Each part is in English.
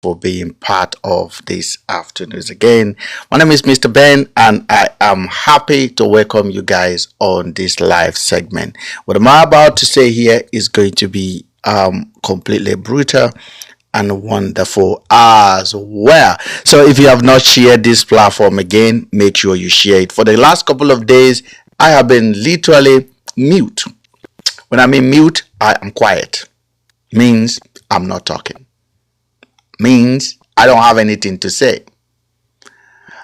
for being part of this afternoon. Again, my name is MrBen, and I am happy to welcome you guys on this live segment. What I'm about to say here is going to be completely brutal and wonderful as well. So if you have not shared this platform, again, make sure you share it. For the last couple of days, I have been literally mute. When I mean mute, I am quiet. Means I'm not talking. Means I don't have anything to say.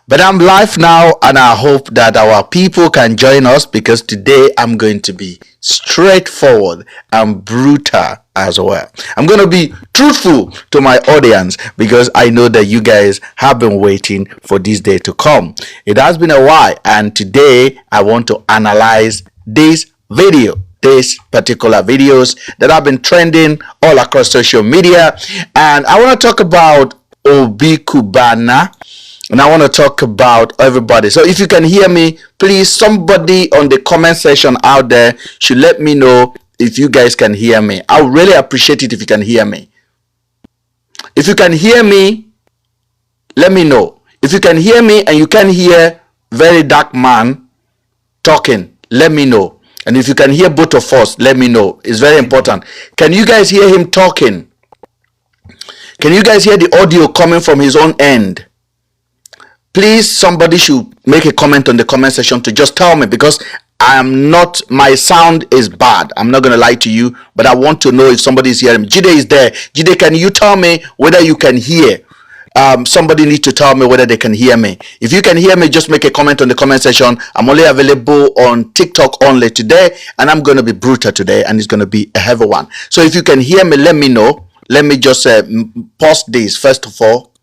But I'm live now, and I hope that our people can join us, because today I'm going to be straightforward and brutal as well. I'm going to be truthful to my audience, because I know that you guys have been waiting for this day to come. It has been a while, and today I want to analyze this particular videos that have been trending all across social media. And I want to talk about Obi Kubana, and I want to talk about everybody. So if you can hear me, please, somebody on the comment section out there should let me know if you guys can hear me. I would really appreciate it if you can hear me. If you can hear me, let me know. If you can hear me and you can hear very dark man talking, let me know. And if you can hear both of us, let me know. It's very important. Can you guys hear him talking? Can you guys hear the audio coming from his own end? Please, somebody should make a comment on the comment section to just tell me, because my sound is bad. I'm not going to lie to you, but I want to know if somebody is hearing me. Jide is there. Jide, can you tell me whether you can hear? Somebody needs to tell me whether they can hear me. If you can hear me, just make a comment on the comment section. I'm only available on TikTok only today, and I'm going to be brutal today, and it's going to be a heavy one. So if you can hear me, let me know. Let me just pause this first of all.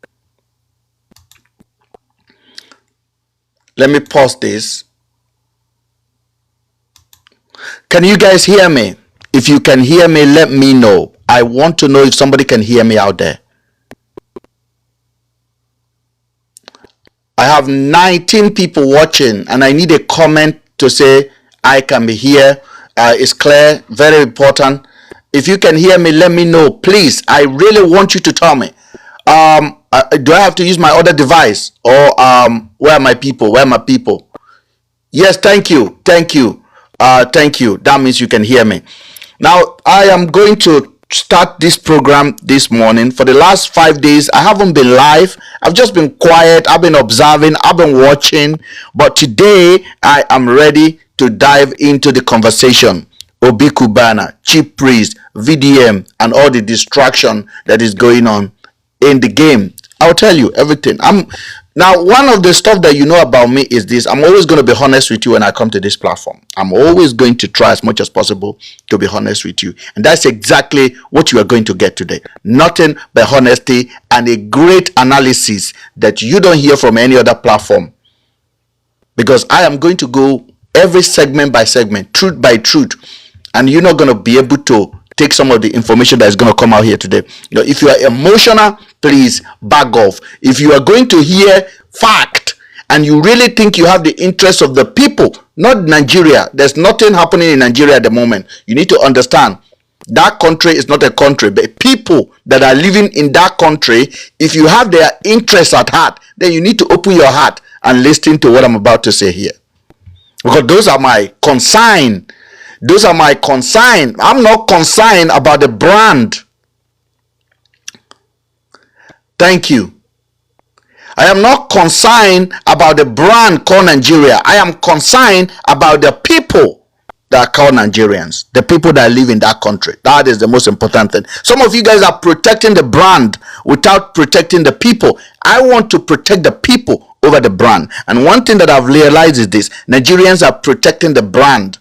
Let me pause this. Can you guys hear me? If you can hear me, let me know. I want to know if somebody can hear me out there. I have 19 people watching, and I need a comment to say I can be here. It's clear, very important. If you can hear me, let me know, please. I really want you to tell me. Do I have to use my other device, or where are my people? Where are my people? Yes, thank you, thank you, thank you. That means you can hear me. Now I am going to start this program this morning. For the last 5 days, I haven't been live. I've just been quiet. I've been observing. I've been watching. But today, I am ready to dive into the conversation. Obi Kubana, chief priest, VDM, and all the distraction that is going on in the game. I'll tell you everything. Now, one of the stuff that you know about me is this. I'm always going to be honest with you when I come to this platform. I'm always going to try as much as possible to be honest with you. And that's exactly what you are going to get today. Nothing but honesty and a great analysis that you don't hear from any other platform. Because I am going to go every segment by segment, truth by truth. And you're not going to be able to take some of the information that is going to come out here today. You know, if you are emotional, please back off. If you are going to hear fact and you really think you have the interest of the people, not Nigeria, there's nothing happening in Nigeria at the moment. You need to understand that country is not a country, but people that are living in that country. If you have their interests at heart, then you need to open your heart and listen to what I'm about to say here, because those are my consign. Those are my consign. I'm not concerned about the brand. Thank you. I am not concerned about the brand called Nigeria. I am concerned about the people that are called Nigerians, the people that live in that country. That is the most important thing. Some of you guys are protecting the brand without protecting the people. I want to protect the people over the brand. And one thing that I've realized is this: Nigerians are protecting the brand,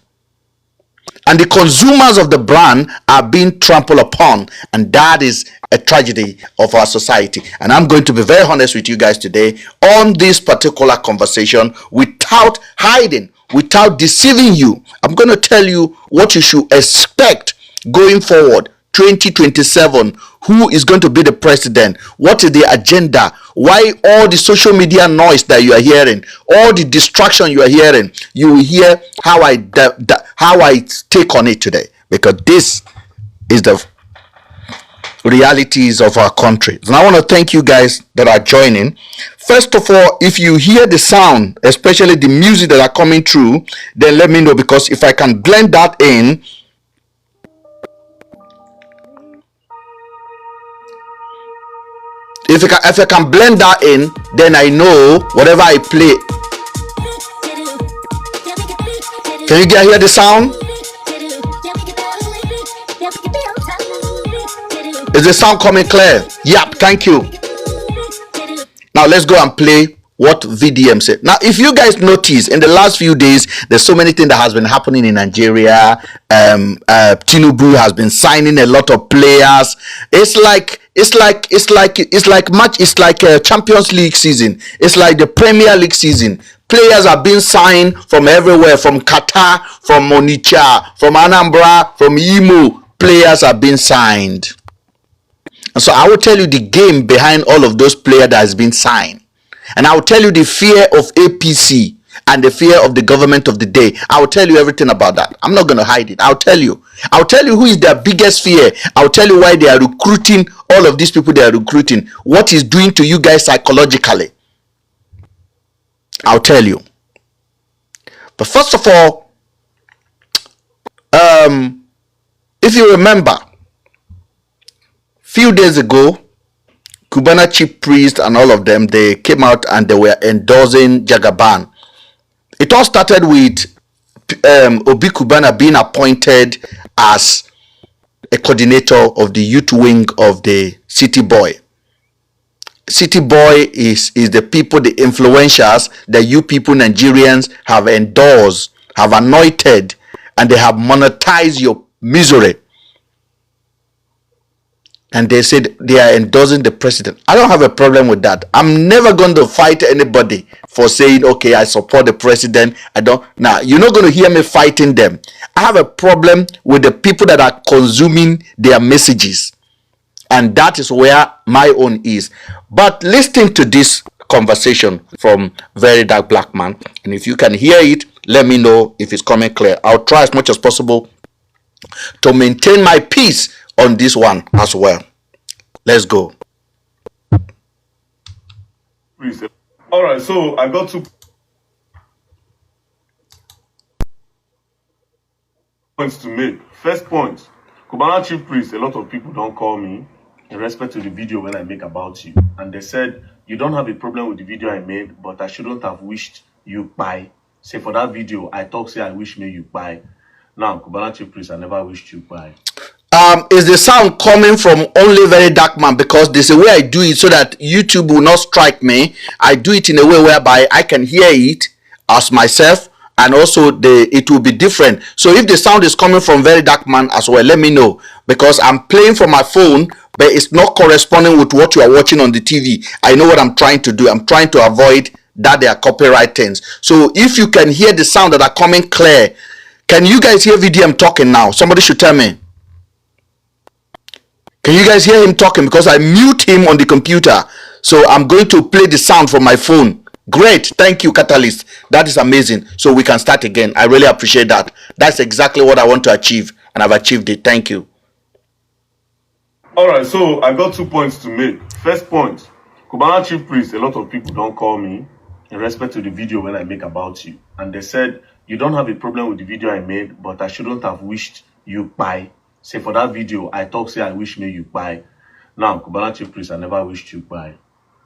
and the consumers of the brand are being trampled upon, and that is a tragedy of our society. And I'm going to be very honest with you guys today on this particular conversation, without hiding, without deceiving you. I'm going to tell you what you should expect going forward. 2027, who is going to be the president, what is the agenda, why all the social media noise that you are hearing, all the distraction you are hearing, you will hear how I take on it today, because this is the realities of our country. And I want to thank you guys that are joining. First of all, if you hear the sound, especially the music that are coming through, then let me know, because if I can blend that in, if I can blend that in, then I know whatever I play. Can you hear the sound? Is the sound coming clear? Yep, thank you. Now let's go and play what VDM said. Now, if you guys notice, in the last few days, there's so many things that has been happening in Nigeria. Tinubu has been signing a lot of players. It's like a Champions League season. It's like the Premier League season. Players are being signed from everywhere, from Qatar, from Onitsha, from Anambra, from Imo. Players are being signed. And so I will tell you the game behind all of those players that has been signed. And I will tell you the fear of APC and the fear of the government of the day. I will tell you everything about that. I'm not going to hide it. I'll tell you who is their biggest fear. I'll tell you why they are recruiting all of these people they are recruiting. What is doing to you guys psychologically. I'll tell you. But first of all, if you remember, few days ago, Cubana chief priest and all of them, they came out and they were endorsing Jagaban. It all started with Obi Cubana being appointed as a coordinator of the youth wing of the City Boy. City Boy is the people, the influencers that you people, Nigerians, have endorsed, have anointed, and they have monetized your misery. And they said they are endorsing the president. I don't have a problem with that. I'm never going to fight anybody for saying, okay, I support the president. I don't. Now, you're not going to hear me fighting them. I have a problem with the people that are consuming their messages. And that is where my own is. But listen to this conversation from Very Dark Black Man. And if you can hear it, let me know if it's coming clear. I'll try as much as possible to maintain my peace on this one as well. Let's go. All right, so I got 2 points to make. First point, Cubana chief priest, a lot of people don't call me in respect to the video when I make about you. And they said, you don't have a problem with the video I made, but I shouldn't have wished you buy. Say for that video, I talk, say I wish me you buy. Now, Cubana chief priest, I never wished you buy. Is the sound coming from only Very Dark Man? Because there's a way I do it so that YouTube will not strike me. I do it in a way whereby I can hear it as myself, and also it will be different. So if the sound is coming from Very Dark Man as well, let me know, because I'm playing from my phone, but it's not corresponding with what you are watching on the TV. I know what I'm trying to do. I'm trying to avoid that there are copyright things. So if you can hear the sound that are coming clear, can you guys hear VDM talking now? Somebody should tell me. Can you guys hear him talking? Because I mute him on the computer. So I'm going to play the sound from my phone. Great. Thank you, Catalyst. That is amazing. So we can start again. I really appreciate that. That's exactly what I want to achieve. And I've achieved it. Thank you. All right, so I got 2 points to make. First point, Cubana chief priest, a lot of people don't call me in respect to the video when I make about you. And they said, you don't have a problem with the video I made, but I shouldn't have wished you buy. Say for that video, I talk, say I wish me you buy. Now, Cubana chief priest, I never wished you buy.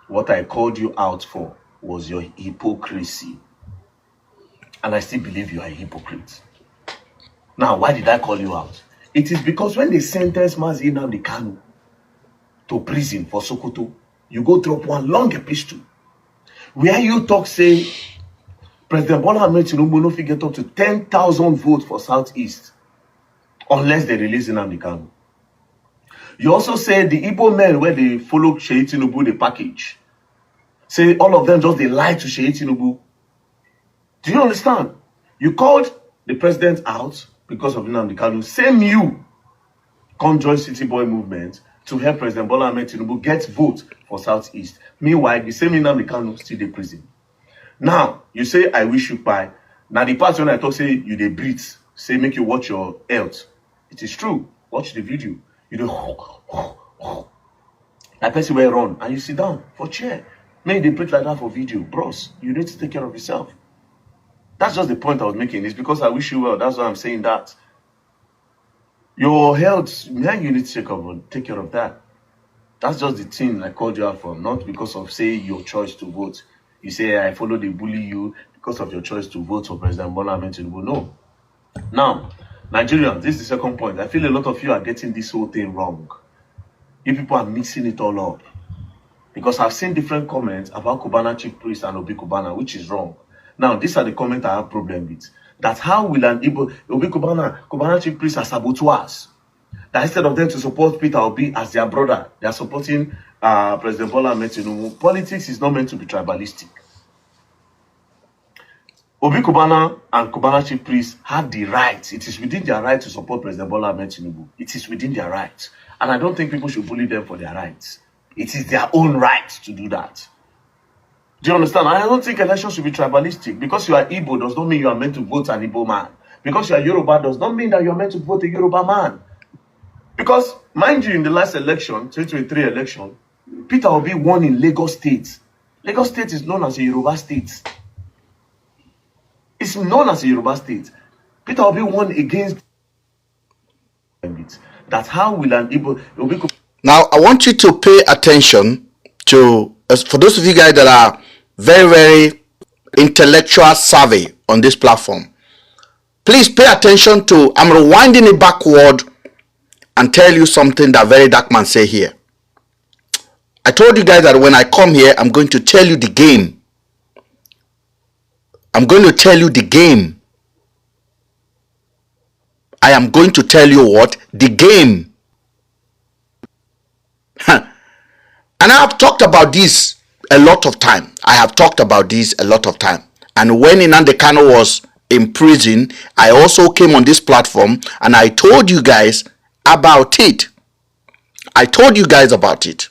What I called you out for was your hypocrisy. And I still believe you are a hypocrite. Now, why did I call you out? It is because when they sentenced Mazi Nnamdi Kanu to prison for Sokoto, you go drop one long epistle where you talk, say, President Bola Ahmed Tinubu no fit get up to 10,000 votes for Southeast unless they release Nnamdi Kanu. You also say the Igbo men where they follow Sheyi Tinubu the package, say all of them just they lie to Sheyi Tinubu. Do you understand? You called the president out because of Nnamdi Kanu. Same you come join City Boy movement to help President Bola Ahmed Tinubu get vote for Southeast. Meanwhile, the same Nnamdi Kanu still in prison. Now, you say, I wish you buy. Now, the part when I talk, say, you dey breathe, say, make you watch your health. It is true. Watch the video. You dey, Like person will run and you sit down for chair. Maybe they preach like that for video. Bros, you need to take care of yourself. That's just the point I was making. It's because I wish you well. That's why I'm saying that. Your health, man, you need to take care of that. That's just the thing I called you out for, not because of, say, your choice to vote. You say, I follow the bully you because of your choice to vote for President Bola Ahmed Tinubu. No. Now, Nigerians, this is the second point. I feel a lot of you are getting this whole thing wrong. You people are mixing it all up. Because I've seen different comments about Cubana Chief Priest and Obi Cubana, which is wrong. Now, these are the comments I have problem with. That how will an Igbo, Obi Cubana Chief Priest are saboteurs? That instead of them to support Peter Obi as their brother, they are supporting President Bola Ahmed Tinubu. Politics is not meant to be tribalistic. Obi Cubana and Cubana Chief Priest have the right. It is within their right to support President Bola Ahmed Tinubu. It is within their right. And I don't think people should bully them for their rights. It is their own right to do that. Do you understand? I don't think elections should be tribalistic. Because you are Igbo does not mean you are meant to vote an Igbo man. Because you are Yoruba does not mean that you are meant to vote a Yoruba man. Because, mind you, in the last election, 2023 election, Peter Obi won in Lagos State. Lagos State is known as a Yoruba state. It's known as a Yoruba state. Peter Obi won against that. How will an Igbo... Now, I want you to pay attention to, for those of you guys that are very, very intellectual savvy on this platform, please pay attention to, I'm rewinding it backward and tell you something that very dark man say here. I told you guys that when I come here, I'm going to tell you the game. I'm going to tell you the game. I am going to tell you what? The game. And I have talked about this a lot of time. I have talked about this a lot of time. And when Nnamdi Kanu was in prison, I also came on this platform and I told you guys about it. I told you guys about it.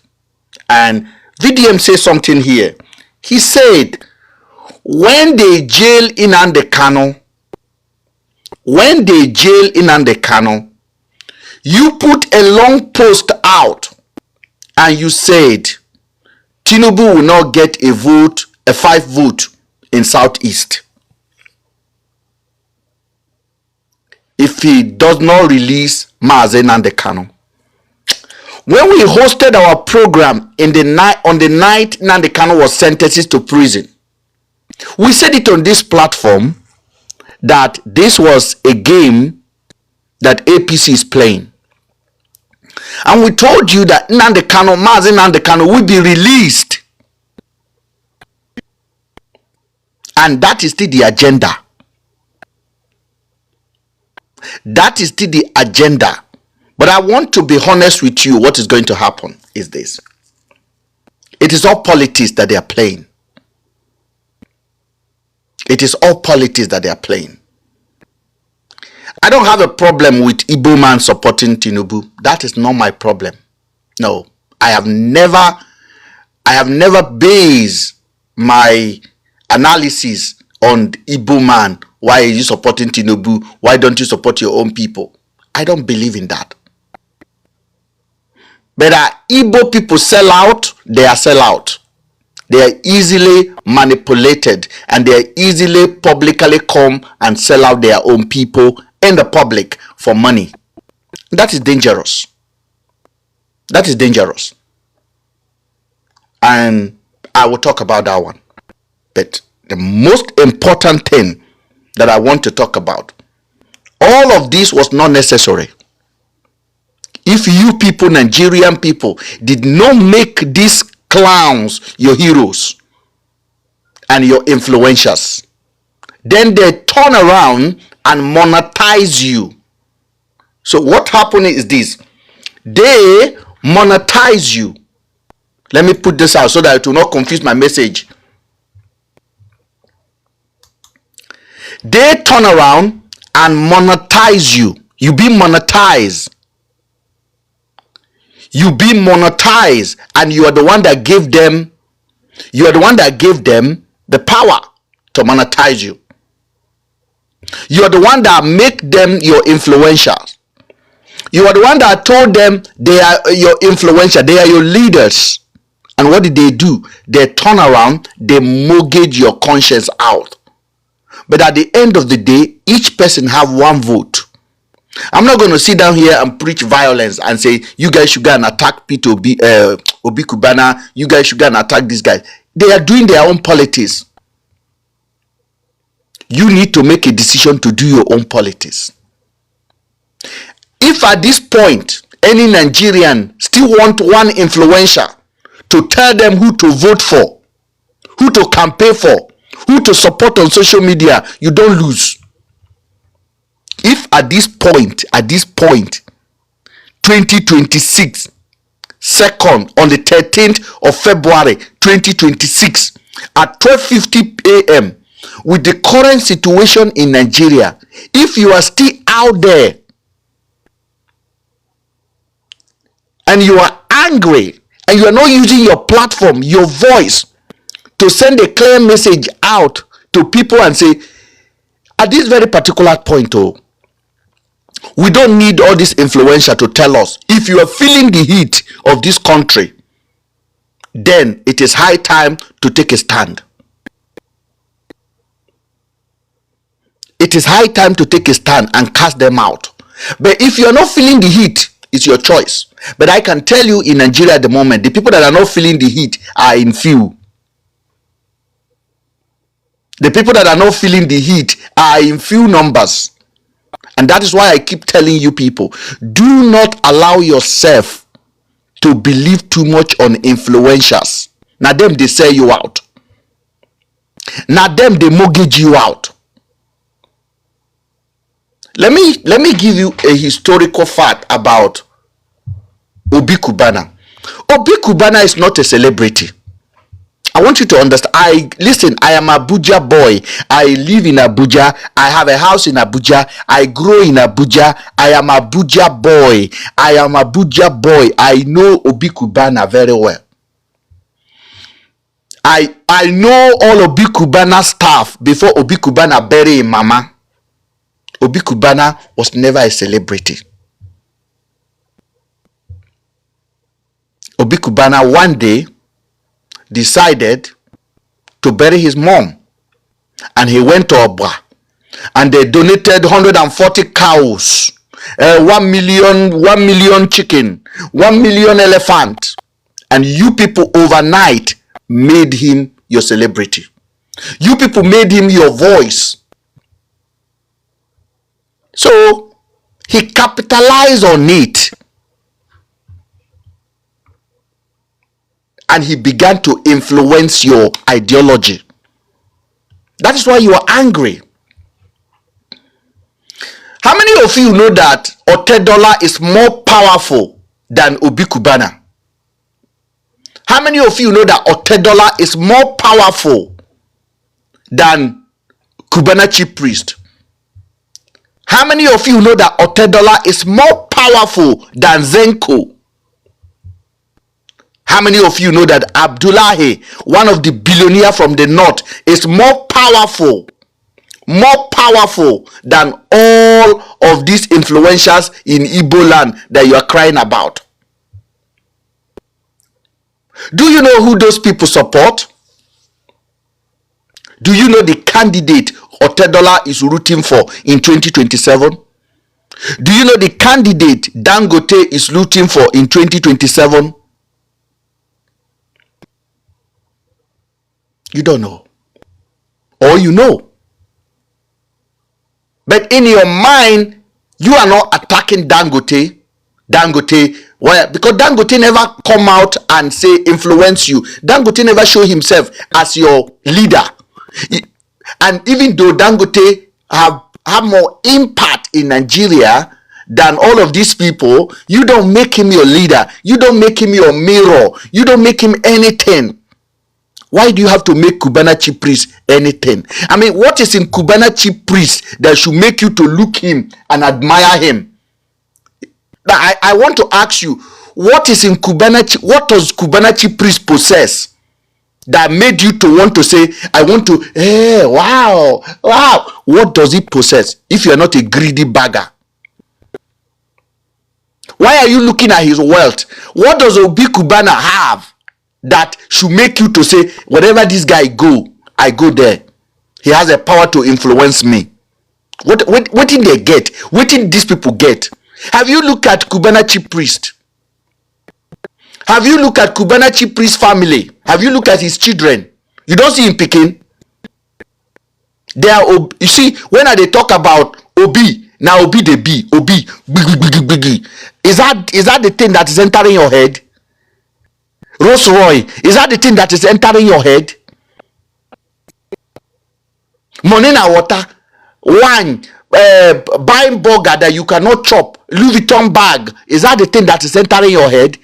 And VDM says something here. He said, when they jail Nnamdi Kanu, you put a long post out and you said Tinubu will not get a vote, a 5 vote in Southeast if he does not release Mazi Nnamdi Kanu. When we hosted our program on the night Nnamdi Kanu was sentenced to prison, we said it on this platform that this was a game that APC is playing. And we told you that Mazi Nnamdi Kanu will be released. And that is still the agenda. That is still the agenda. But I want to be honest with you. What is going to happen is this. It is all politics that they are playing. It is all politics that they are playing. I don't have a problem with Igbo man supporting Tinubu. That is not my problem. No, I have never based my analysis on Igbo man. Why are you supporting Tinubu? Why don't you support your own people? I don't believe in that. But Igbo people sell out, they are sell out. They are easily manipulated and they are easily publicly come and sell out their own people in the public for money. That is dangerous. That is dangerous. And I will talk about that one. But the most important thing that I want to talk about, all of this was not necessary. If you people, Nigerian people, did not make these clowns your heroes and your influencers, then they turn around and monetize you. So what happened is this. They monetize you. Let me put this out so that it will not confuse my message. They turn around and monetize you. You be monetized. You be monetized, and you are the one that gave them, the power to monetize you. You are the one that make them your influencials. You are the one that told them they are your influencer, they are your leaders. And what did they do? They turn around, they mortgage your conscience out. But at the end of the day, each person have one vote. I'm not going to sit down here and preach violence and say, you guys should go and attack Peter Obi Kubana, you guys should go and attack this guy. They are doing their own politics. You need to make a decision to do your own politics. If at this point, any Nigerian still want one influencer to tell them who to vote for, who to campaign for, who to support on social media, you don't lose. If at this point, 2026, second, on the 13th of February 2026, at 12:50 a.m., with the current situation in Nigeria, if you are still out there and you are angry and you are not using your platform, your voice, to send a clear message out to people and say, at this very particular point, we don't need all this influencer to tell us. If you are feeling the heat of this country, then it is high time to take a stand. It is high time to take a stand and cast them out. But if you are not feeling the heat, it's your choice. But I can tell you, in Nigeria at the moment, the people that are not feeling the heat are in few. The people that are not feeling the heat are in few numbers. And that is why I keep telling you people, do not allow yourself to believe too much on influencers. Now them, they sell you out. Now them, they mortgage you out. Let me give you a historical fact about Obi Kubana. Obi Kubana is not a celebrity. I want you to understand. I am a Abuja boy. I live in Abuja. I have a house in Abuja. I grow in Abuja. I am a Abuja boy. I know Obi Kubana very well. I know all Obi Kubana staff before Obi Kubana buried him mama. Obi Kubana was never a celebrity. Obi Kubana one day decided to bury his mom, and he went to Obwa, and they donated 140 cows, 1 million chicken, 1 million elephant, and you people overnight made him your celebrity. You people made him your voice. So he capitalized on it, and he began to influence your ideology. That is why you are angry. How many of you know that Otedola is more powerful than Obi Kubana? How many of you know that Otedola is more powerful than Kubana chief priest? How many of you know that Otedola is more powerful than Zenko? How many of you know that Abdullahi, one of the billionaires from the north, is more powerful than all of these influencers in Igbo land that you are crying about? Do you know who those people support? Do you know the candidate Otedola is rooting for in 2027? Do you know the candidate Dangote is rooting for in 2027? You don't know. Or you know. But in your mind, you are not attacking Dangote. Why? Because Dangote never come out and say influence you. Dangote never show himself as your leader. And even though Dangote have more impact in Nigeria than all of these people, you don't make him your leader. You don't make him your mirror. You don't make him anything. Why do you have to make Kubana chief priest anything? I mean, what is in Kubana chief priest that should make you to look him and admire him? I want to ask you, what is in Kubana? What does Kubana chief priest possess that made you to want to say, I want to, hey, wow. What does he possess if you are not a greedy bagger? Why are you looking at his wealth? What does Obi Kubana have that should make you to say, wherever this guy go, I go there? He has a power to influence me. What did they get? What did these people get? Have you looked at Kubana chief priest? Have you looked at Kubana chief priest family? Have you looked at his children? You don't see him picking. They are, you see, when they talk about Obi, now Obi they be Obi, big. Is that the thing that is entering your head? Rose Roy, is that the thing that is entering your head? Money na water, wine, buying burger that you cannot chop, Louis Vuitton bag, is that the thing that is entering your head?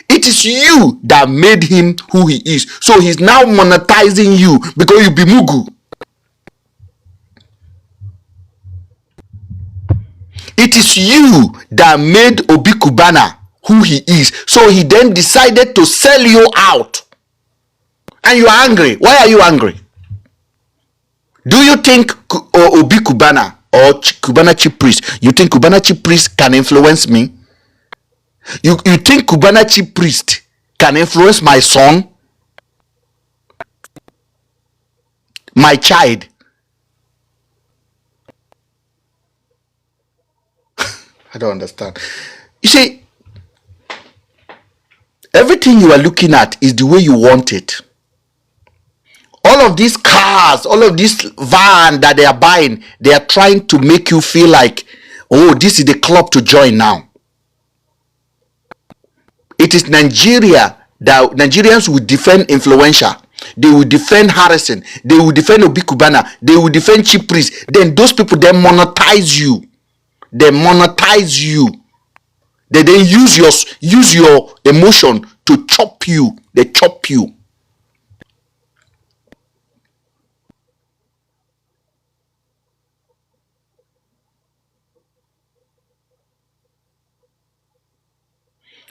It is you that made him who he is. So he's now monetizing you because you be mugu. It is you that made Obi Kubana who he is. So he then decided to sell you out. And you are angry. Why are you angry? Do you think Obi Kubana or Kubana chief priest, you think Kubana chief priest can influence me? You think Kubana chief priest can influence my son? My child? I don't understand. You see, everything you are looking at is the way you want it. All of these cars, all of this van that they are buying, they are trying to make you feel like, oh, this is the club to join now. It is Nigeria that Nigerians will defend influential. They will defend Harrison. They will defend Obi Kubana. They will defend chief priest. Then those people, they monetize you. They monetize you. They then use your emotion to chop you. They chop you.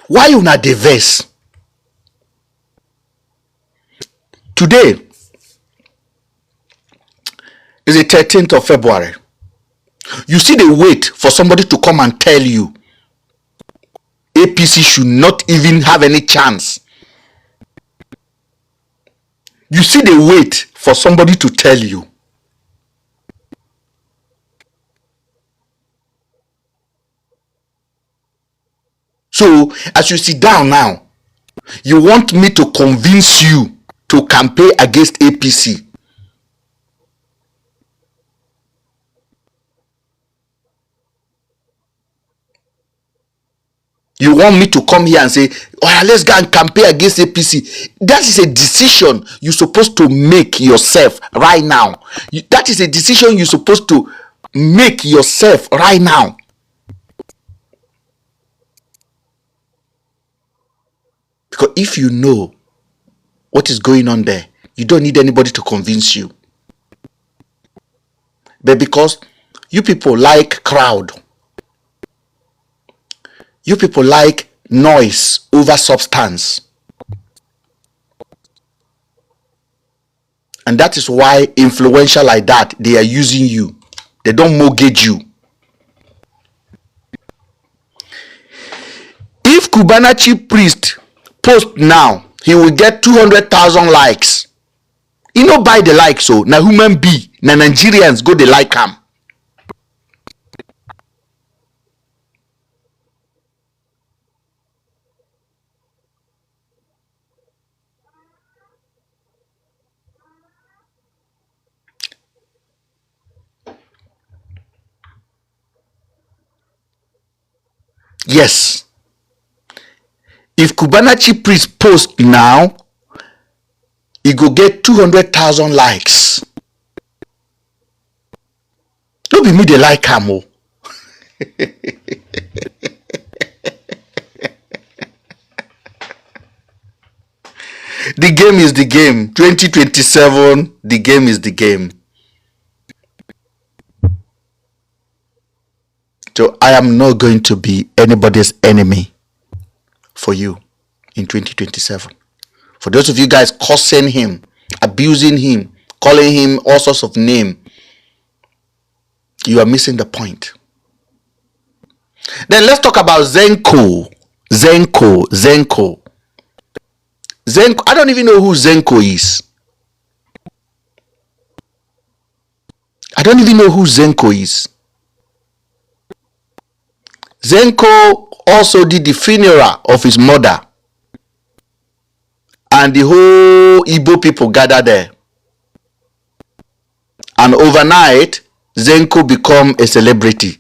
Why you not diverse? Today is the 13th of February. You see the wait for somebody to come and tell you APC should not even have any chance. You see the wait for somebody to tell you. So as you sit down now, you want me to convince you to campaign against APC. You want me to come here and say, oh, let's go and campaign against APC. That is a decision you're supposed to make yourself right now. That is a decision you're supposed to make yourself right now. Because if you know what is going on there, you don't need anybody to convince you. But because you people like crowd, you people like noise over substance. And that is why influential like that, they are using you. They don't mortgage you. If Kubana chief priest post now, he will get 200,000 likes. He no buy the likes, so na human be, na Nigerians go the like him. Yes. If Kubana chief priest post now, he go get 200,000 likes. Don't be me the like him. The game is the game. 2027, the game is the game. So I am not going to be anybody's enemy for you in 2027. For those of you guys cursing him, abusing him, calling him all sorts of names, you are missing the point. Then let's talk about Zenko. Zenko. I don't even know who Zenko is. I don't even know who Zenko is. Zenko also did the funeral of his mother, and the whole Igbo people gathered there. And overnight, Zenko become a celebrity.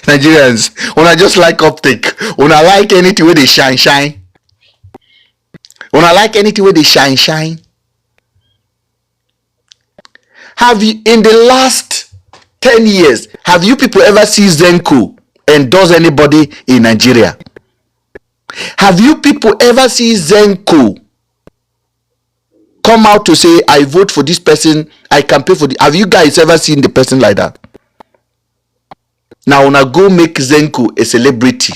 Nigerians, when I just like uptake, when I like anything where they shine. When I like anything where they shine. Have you, in the last 10 years, have you people ever seen Zenko endorse anybody in Nigeria? Have you people ever seen Zenko come out to say, I vote for this person, I campaign for the... Have you guys ever seen the person like that? Now, when I go make Zenko a celebrity,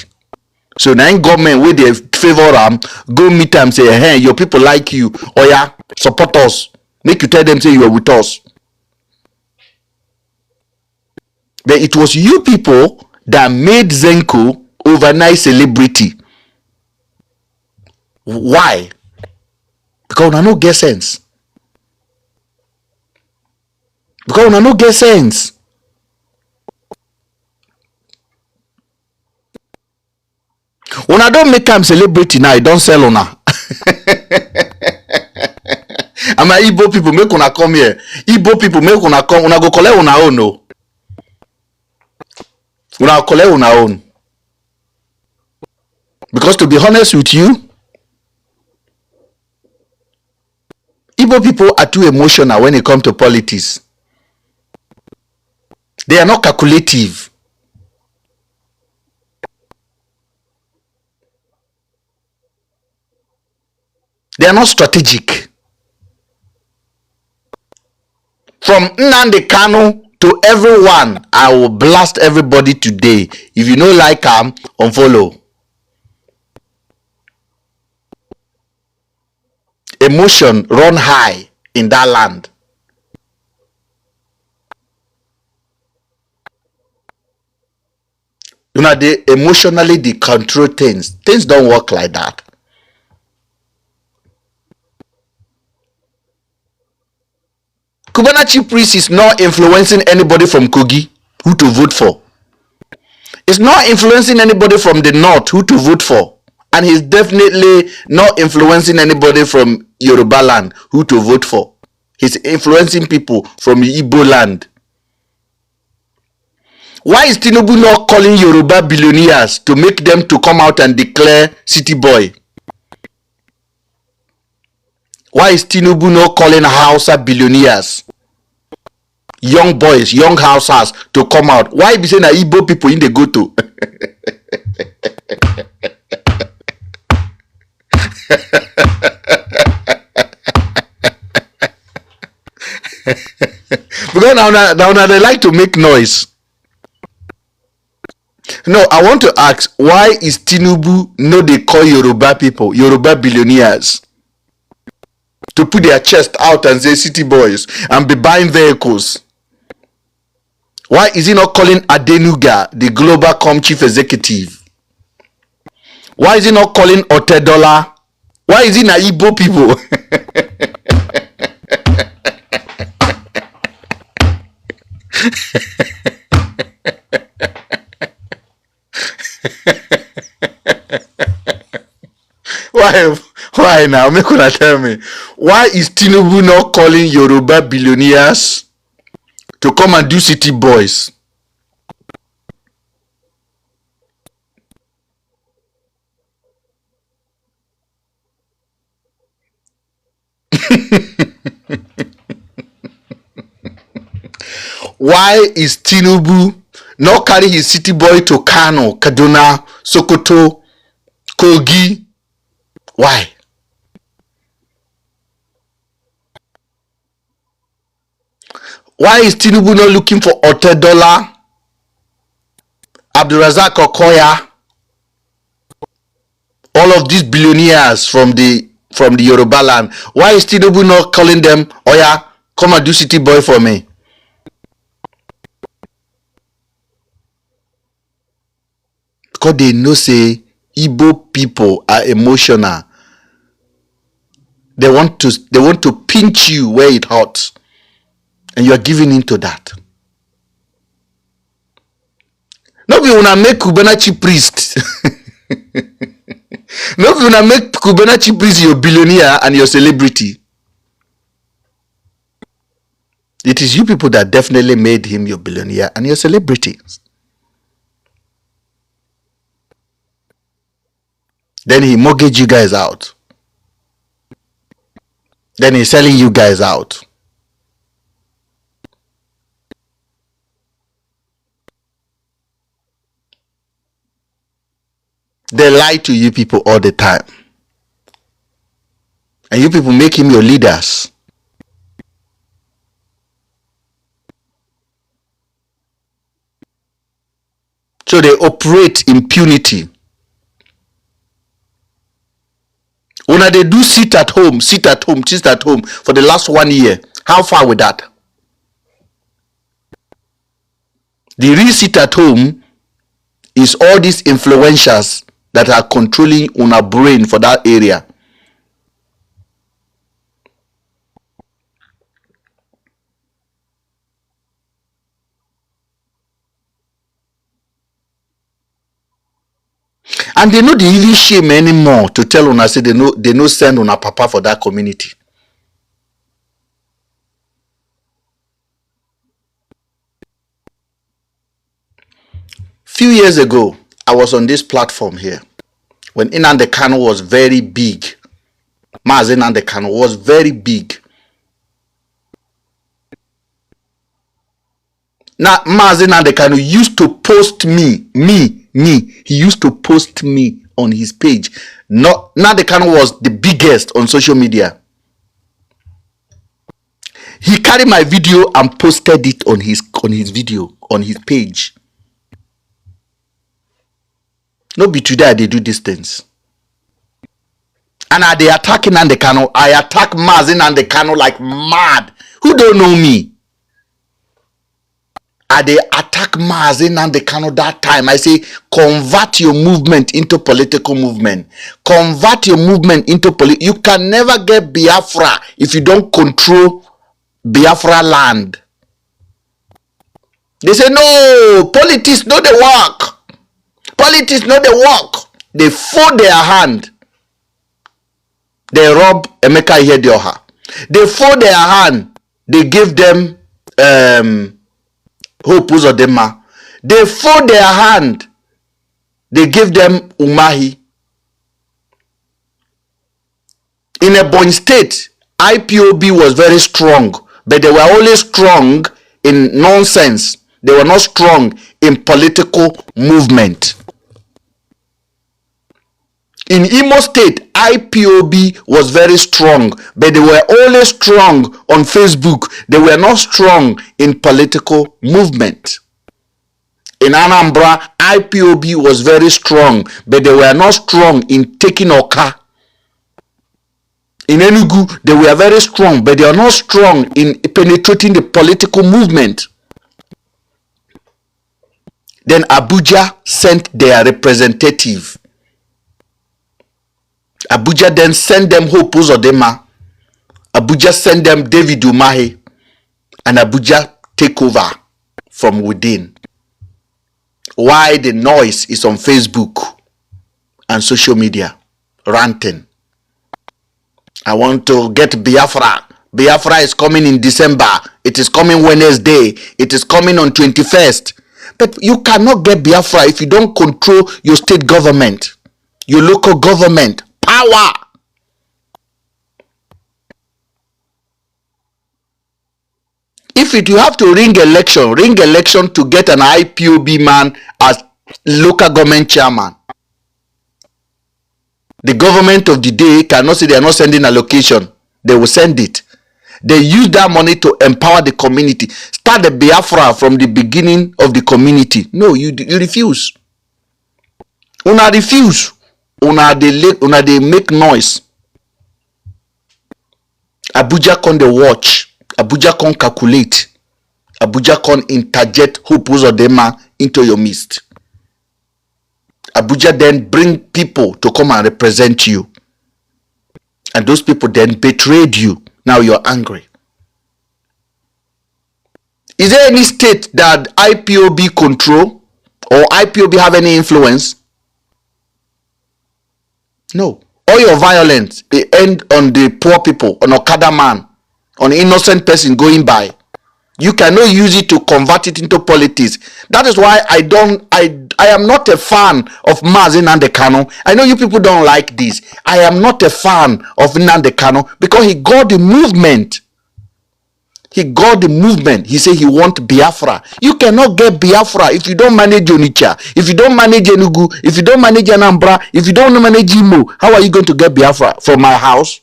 so now in government where they favor them, go meet them, say, hey, your people like you, oh yeah, support us. Make you tell them, say, you are with us. But it was you people that made Zenko overnight celebrity. Why? Because una no get sense. Because una no get sense. Una don't make am celebrity now, you don't sell una. And my Igbo people, make una come here. Igbo people, make una come. Una go collect una own, no. Una collect una own. Because to be honest with you, Igbo people are too emotional when it comes to politics. They are not calculative. They are not strategic. From Nnamdi Kanu to everyone, I will blast everybody today. If you don't like them, unfollow. Emotion run high in that land. You know, they emotionally they control things. Things don't work like that. Cubana chief priest is not influencing anybody from Kogi who to vote for. It's not influencing anybody from the north who to vote for. And he's definitely not influencing anybody from Yoruba land who to vote for. He's influencing people from Igbo land. Why is Tinubu not calling Yoruba billionaires to make them to come out and declare city boy? Why is Tinubu not calling Hausa billionaires, young boys, young Hausas to come out? Why be saying that Igbo people in the go to? Because now they like to make noise. No, I want to ask, why is Tinubu no they call Yoruba people, Yoruba billionaires, to put their chest out and say city boys and be buying vehicles? Why is he not calling Adenuga, the Global.com chief executive? Why is he not calling Otedola? Why is he na Igbo people? Why now? Make una tell me. Why is Tinubu not calling Yoruba billionaires to come and do city boys? Why is Tinubu not carry his city boy to Kano, Kaduna, Sokoto, Kogi? Why? Why is Tinubu not looking for Otedola, Abdulrazak Okoya, all of these billionaires from the Yoruba land? Why is Tinubu not calling them, oh yeah, come and do city boy for me? Because they know say Igbo people are emotional. They want to pinch you where it hurts, and you are giving into that. No be una make Kubenachi priest. No be una make Kubenachi priest your billionaire and your celebrity. It is you people that definitely made him your billionaire and your celebrity. Then he mortgaged you guys out. Then he's selling you guys out. They lie to you people all the time. And you people make him your leaders. So they operate impunity. When they do sit at home for the last 1 year, how far with that? The real sit at home is all these influencers that are controlling our brain for that area. And they know they even shame anymore to tell una say they no send una papa for that community. Few years ago, I was on this platform here when Nnamdi Kanu was very big. Mazi Nnamdi Kanu was very big. Now, Mazi Nnamdi Kanu used to post me. He used to post me on his page. Nnamdi Kanu was the biggest on social media. He carried my video and posted it on his video, on his page. No be today they do these things. And they attacking Nnamdi Kanu. I attack Mazi Nnamdi Kanu like mad. Who don't know me? They attack Mazi Nnamdi Kanu that time. I say, convert your movement into political movement. Convert your movement into You can never get Biafra if you don't control Biafra land. They say, no, politics no they work. Politics no they work. They fold their hand. They rob Emeka Ihedioha. They fold their hand. They give them Hope Uzodinma. They fold their hand. They give them Umahi. In Ebonyi State, IPOB was very strong, but they were only strong in nonsense. They were not strong in political movement. In Imo State, IPOB was very strong, but they were only strong on Facebook. They were not strong in political movement. In Anambra, IPOB was very strong, but they were not strong in taking Oka. In Enugu, they were very strong, but they are not strong in penetrating the political movement. Then Abuja sent their representative. Abuja then sent them Hope Uzodinma. Abuja sent them David Umahi. And Abuja take over from within. Why the noise is on Facebook and social media, ranting. I want to get Biafra. Biafra is coming in December. It is coming Wednesday. It is coming on 21st. But you cannot get Biafra if you don't control your state government, your local government. Power. If you have to ring election to get an IPOB man as local government chairman. The government of the day cannot say they are not sending allocation. They will send it. They use that money to empower the community. Start the Biafra from the beginning of the community. No, you refuse. Una refuse. Una they make noise. Abuja con the watch. Abuja con calculate. Abuja con interject Hope Uzodinma into your midst. Abuja then bring people to come and represent you. And those people then betrayed you. Now you're angry. Is there any state that IPOB control or IPOB have any influence? No. All your violence, they end on the poor people, on Okada man, on innocent person going by. You cannot use it to convert it into politics. That is why I am not a fan of Mazi Nnamdi Kanu. I know you people don't like this. I am not a fan of Nnamdi Kanu because he got the movement. He got the movement. He said he want Biafra. You cannot get Biafra if you don't manage Onitsha, if you don't manage Enugu, if you don't manage Anambra, if you don't manage Imo. How are you going to get Biafra from my house?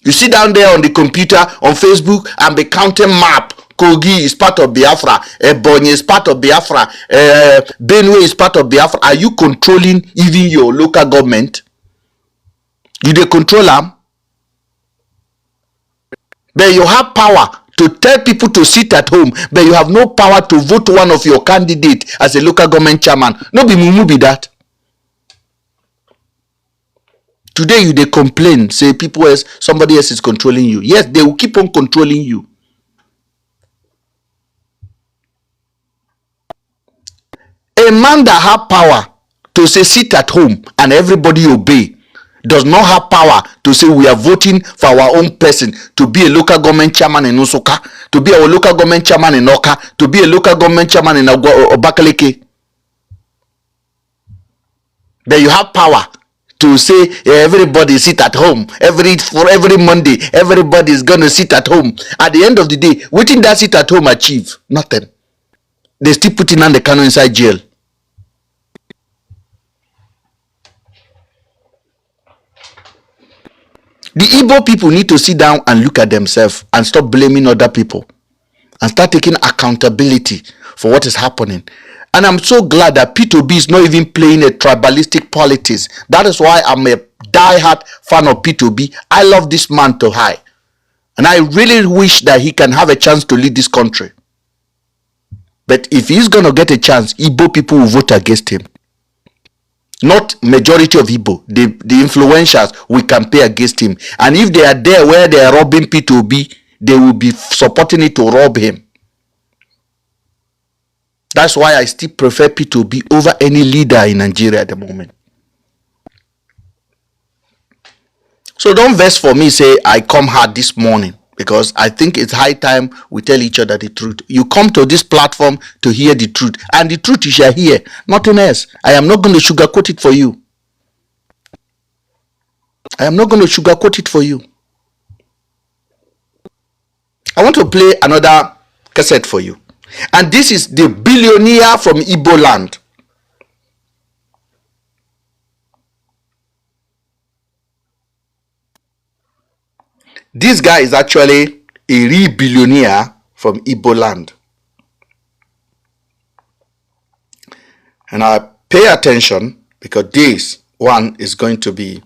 You sit down there on the computer, on Facebook, and be counting map. Kogi is part of Biafra. Ebonyi is part of Biafra. Benue is part of Biafra. Are you controlling even your local government? You dey control them? But you have power to tell people to sit at home, but you have no power to vote one of your candidate as a local government chairman. No be mumu be that. Today you dey complain, say people else, somebody else is controlling you. Yes, they will keep on controlling you. A man that have power to say sit at home and everybody obey does not have power to say we are voting for our own person to be a local government chairman in Usuka, to be our local government chairman in Oka, to be a local government chairman in Obakaleke. But you have power to say everybody sit at home for every Monday. Everybody is gonna sit at home. At the end of the day, what did that sit at home achieve? Nothing. They still putting on the Kanu inside jail. The Igbo people need to sit down and look at themselves and stop blaming other people and start taking accountability for what is happening. And I'm so glad that P2B is not even playing a tribalistic politics. That is why I'm a die-hard fan of P2B. I love this man to high. And I really wish that he can have a chance to lead this country. But if he's going to get a chance, Igbo people will vote against him. Not majority of Igbo, the influencers will campaign against him. And if they are there where they are robbing P2B, they will be supporting it to rob him. That's why I still prefer P2B over any leader in Nigeria at the moment. So don't vex for me say I come hard this morning, because I think it's high time we tell each other the truth. You come to this platform to hear the truth, and the truth you shall hear, nothing else. I am not going to sugarcoat it for you. I am not going to sugarcoat it for you. I want to play another cassette for you. And this is the billionaire from Igbo land. This guy is actually a real billionaire from Igbo land. And I pay attention because this one is going to be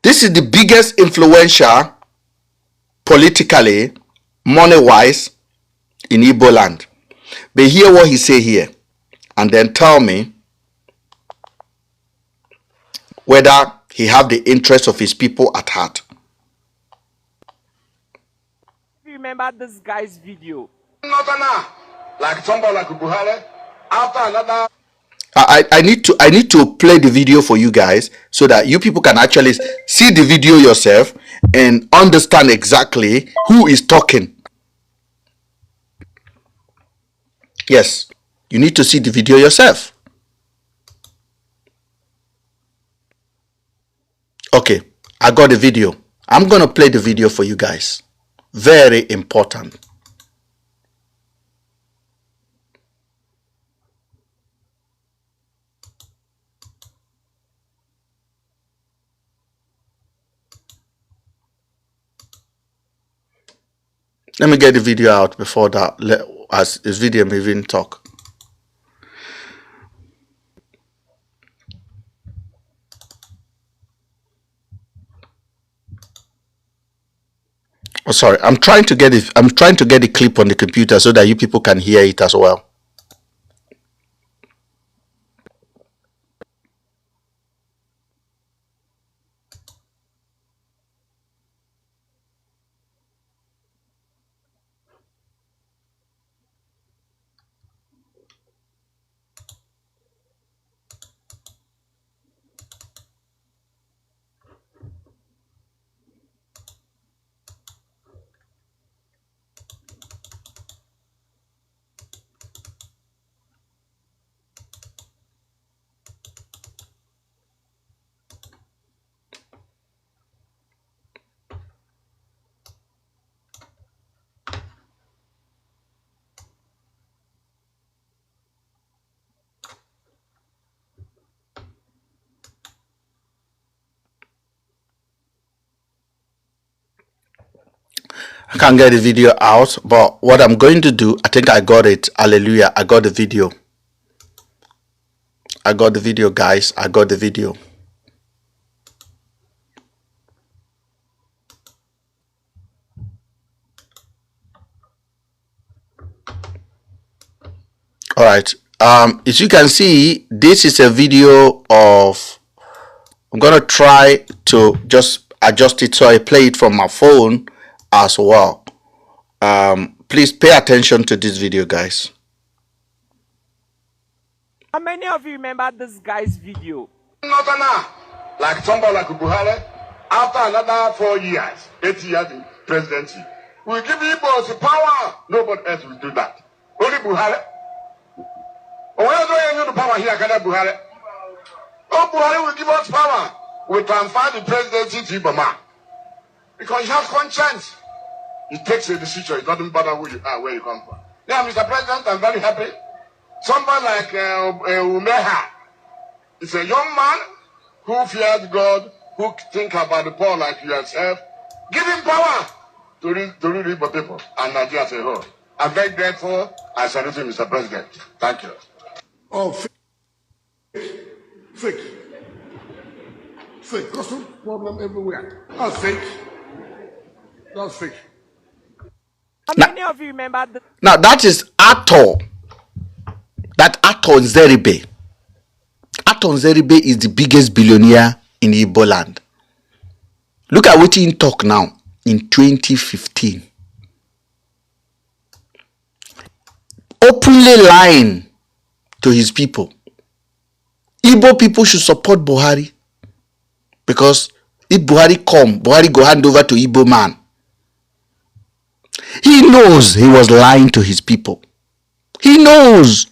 this is the biggest influencer politically, money-wise, in Igbo land. But hear what he say here, and then tell me whether he have the interest of his people at heart. Remember this guy's video? Like somebody like Buhari, after another. I need to play the video for you guys so that you people can actually see the video yourself and understand exactly who is talking. Yes, you need to see the video yourself. Okay, I got the video. I'm gonna play the video for you guys. Very important. Let me get the video out before that, as this video may even talk. Oh, sorry, I'm trying to get it. I'm trying to get the clip on the computer so that you people can hear it as well. I can't get the video out, but what I'm going to do, I think I got it. Hallelujah. I got the video. I got the video, guys. I got the video. All right. As you can see, this is a video of. I'm gonna try to just adjust it so I play it from my phone as well. Please pay attention to this video, guys. How many of you remember this guy's video? Not now. Like somebody like Buhari, after another 4 years, 8 years in presidency, we give Igbos the power. Nobody else will do that. Only Buhari. Oh, where do you know the power here? Can Buhari? Oh, Buhari will give us power. We transfer the presidency to Ibama. Because he has conscience. He takes a decision. It doesn't matter who you are, where you come from. Now, Mr. President, I'm very happy. Somebody like Umeha is a young man who fears God, who think about the poor like yourself. Give him power to read the people and Nigeria as a whole. I'm very grateful. I salute you, Mr. President. Thank you. Oh, fake. Fake. Cause no problem everywhere. That's fake. That's fake. How many of you remember this? Now that is Ato. That Ato Nzeribe. Ato Nzeribe is the biggest billionaire in Igbo land. Look at what he talk now in 2015. Openly lying to his people. Igbo people should support Buhari. Because if Buhari come, Buhari go hand over to Igbo man. He knows he was lying to his people. He knows.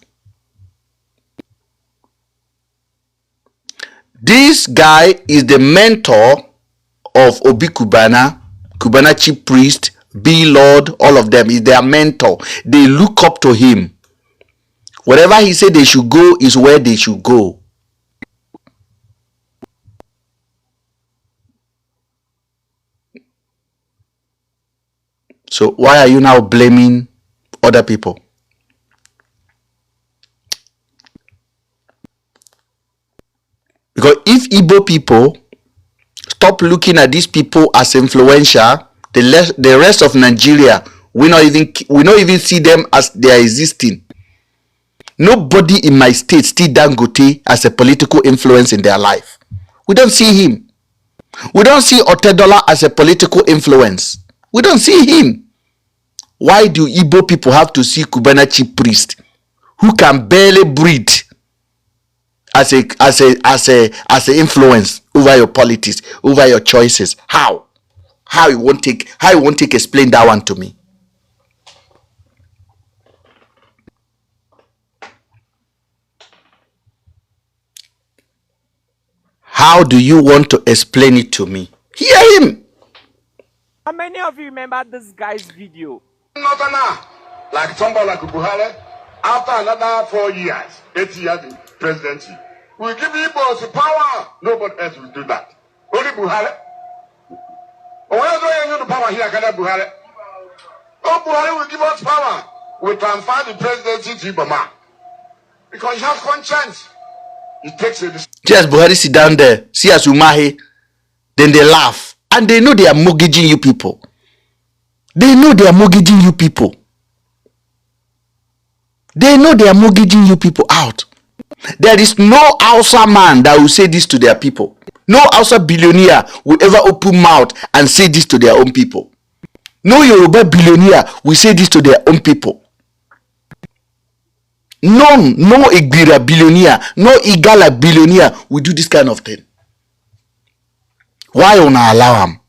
This guy is the mentor of Obi Kubana, Kubana chief priest, B Lord, all of them is their mentor. They look up to him. Wherever he said they should go is where they should go. So why are you now blaming other people? Because if Igbo people stop looking at these people as influential, the rest of Nigeria we not even see them as they are existing. Nobody in my state still Dangote as a political influence in their life. We don't see him. We don't see Otedola as a political influence. We don't see him. Why do Igbo people have to see Kubana chief priest who can barely breathe as a influence over your politics, over your choices? How you won't take explain that one to me? How do you want to explain it to me? Hear him. How many of you remember this guy's video? Not now. Like somebody like Buhari, after another 4 years, 8 years in presidency, we give Igbos the power. Nobody else will do that. Only Buhari. Oh, where do you know the power here? Can Buhari? Oh, Buhari will give us power. We transfer the presidency to Ibama. Because he has conscience. He takes a decision. Just Buhari sit down there, see as Umahi, then they laugh. And they know they are mortgaging you people. They know they are mortgaging you people. They know they are mortgaging you people out. There is no Hausa man that will say this to their people. No Hausa billionaire will ever open mouth and say this to their own people. No Yoruba billionaire will say this to their own people. None, no Igbira billionaire, no Igala billionaire will do this kind of thing. Why una allow him?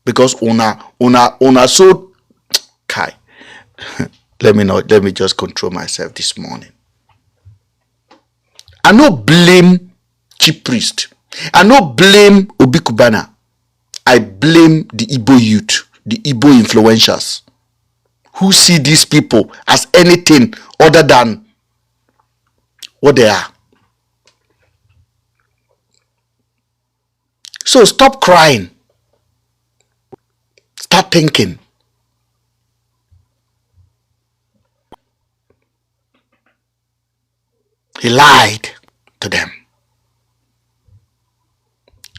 Because una so kai. let me just control myself this morning. I no blame chief priest. I no blame Obi Kubana. I blame the Igbo youth, the Igbo influencers, who see these people as anything other than what they are. So stop crying. Start thinking. He lied to them.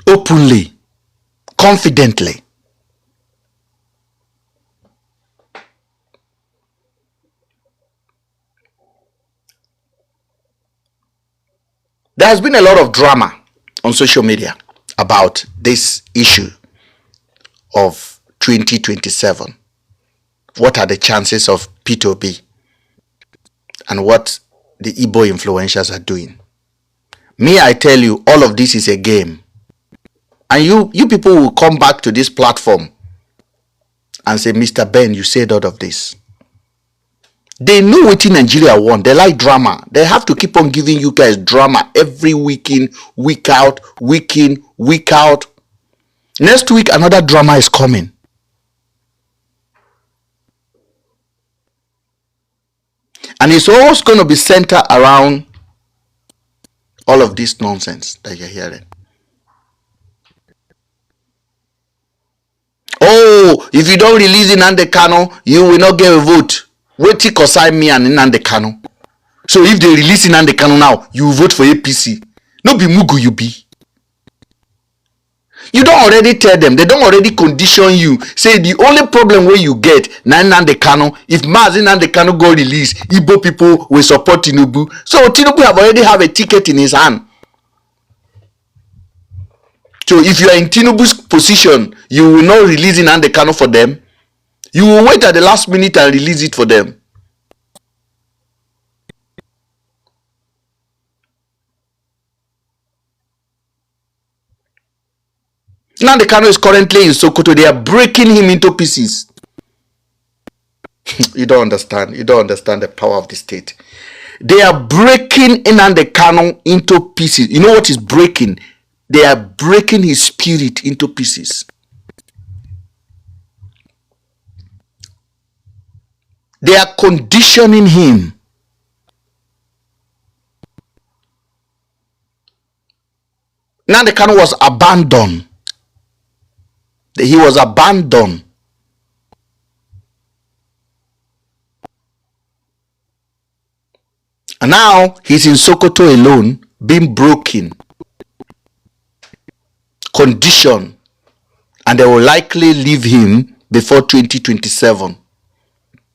Openly, confidently. There has been a lot of drama on social media about this issue of 2027. What are the chances of P2B and what the Igbo influencers are doing? Me, I tell you, all of this is a game. And you people will come back to this platform and say, Mr. Ben, you said all of this. They know what in Nigeria want. They like drama. They have to keep on giving you guys drama every week in, week out, week in, week out. Next week, another drama is coming. And it's always going to be centered around all of this nonsense that you're hearing. Oh, if you don't release Nnamdi Kanu, you will not get a vote. Wait till consign me and Nnamdi Kanu. So if they release Nnamdi Kanu now, you will vote for APC. No be Mugu you be. You don't already tell them. They don't already condition you. Say the only problem where you get na Nnamdi Kanu. If Nnamdi Kanu go release, Igbo people will support Tinubu. So Tinubu already have a ticket in his hand. So if you are in Tinubu's position, you will not release Nnamdi Kanu for them. You will wait at the last minute and release it for them. Nnamdi Kanu is currently in Sokoto. They are breaking him into pieces. You don't understand. You don't understand the power of the state. They are breaking Nnamdi Kanu into pieces. You know what is breaking? They are breaking his spirit into pieces. They are conditioning him. Nnamdi Kanu was abandoned. He was abandoned. And now he's in Sokoto alone, being broken, conditioned, and they will likely leave him before 2027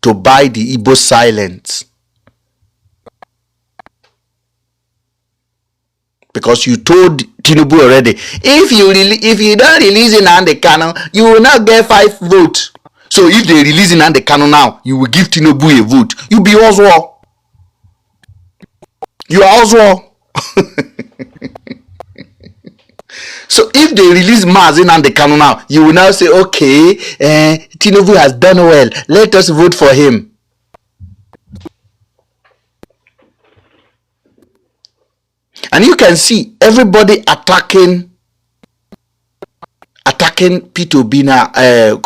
to buy the Igbo silence. Because you told Tinubu already, if you don't release Nnamdi Kanu, you will not get 5 votes. So if they release Nnamdi Kanu now, you will give Tinubu a vote. You be Oswald. You are Oswald. So if they release Nnamdi Kanu now, you will now say, okay, Tinubu has done well. Let us vote for him. And you can see everybody attacking P2B now,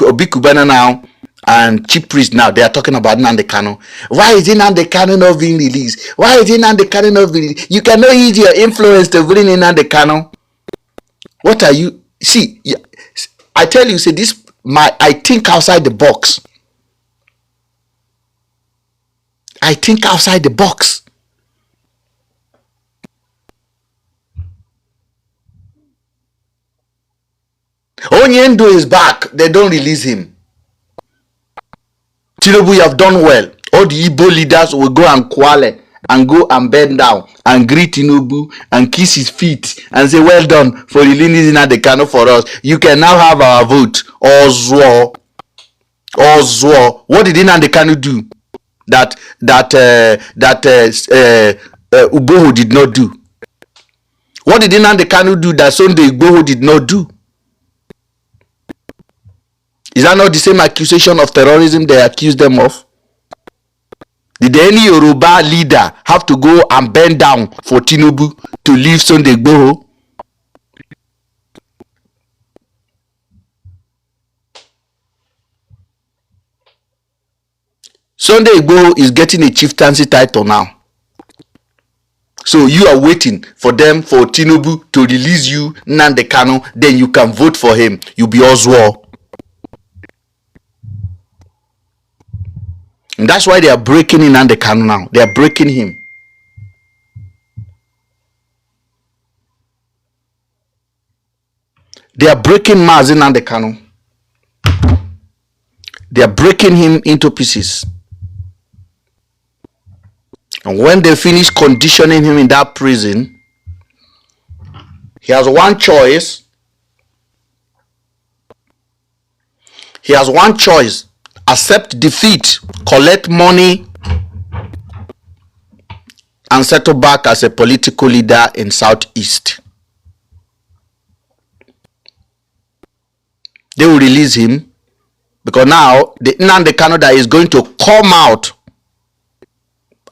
Obi Kubana now, and Chief Priest now. They are talking about Nnamdi Kanu. Why is Nnamdi Kanu not being released? Why is Nnamdi Kanu not being released? You cannot use your influence to bring in Nnamdi Kanu. What are you? See, I tell you, say this. I think outside the box. I think outside the box. Onyendo is back. They don't release him. Tinubu, you have done well. All the Igbo leaders will go and quarrel and go and bend down and greet Tinubu and kiss his feet and say, well done for releasing the Kano for us. You can now have our vote. Ozwo. What did Nnamdi Kanu do that Ugboho did not do? What did Nnamdi Kanu do that Sunday Igboho did not do? Is that not the same accusation of terrorism they accused them of? Did any Yoruba leader have to go and bend down for Tinubu to leave Sunday Igboho? Sunday Igboho is getting a chieftaincy title now. So you are waiting for Tinubu to release you, Nnamdi Kanu, then you can vote for him. You'll be Ozwo. And that's why they are breaking in Nnamdi Kanu now. They are breaking him. They are breaking Mazi Nnamdi Kanu. They are breaking him into pieces. And when they finish conditioning him in that prison, he has one choice. He has one choice. Accept defeat, collect money, and settle back as a political leader in Southeast. They will release him because now the Nnamdi Kanu that is going to come out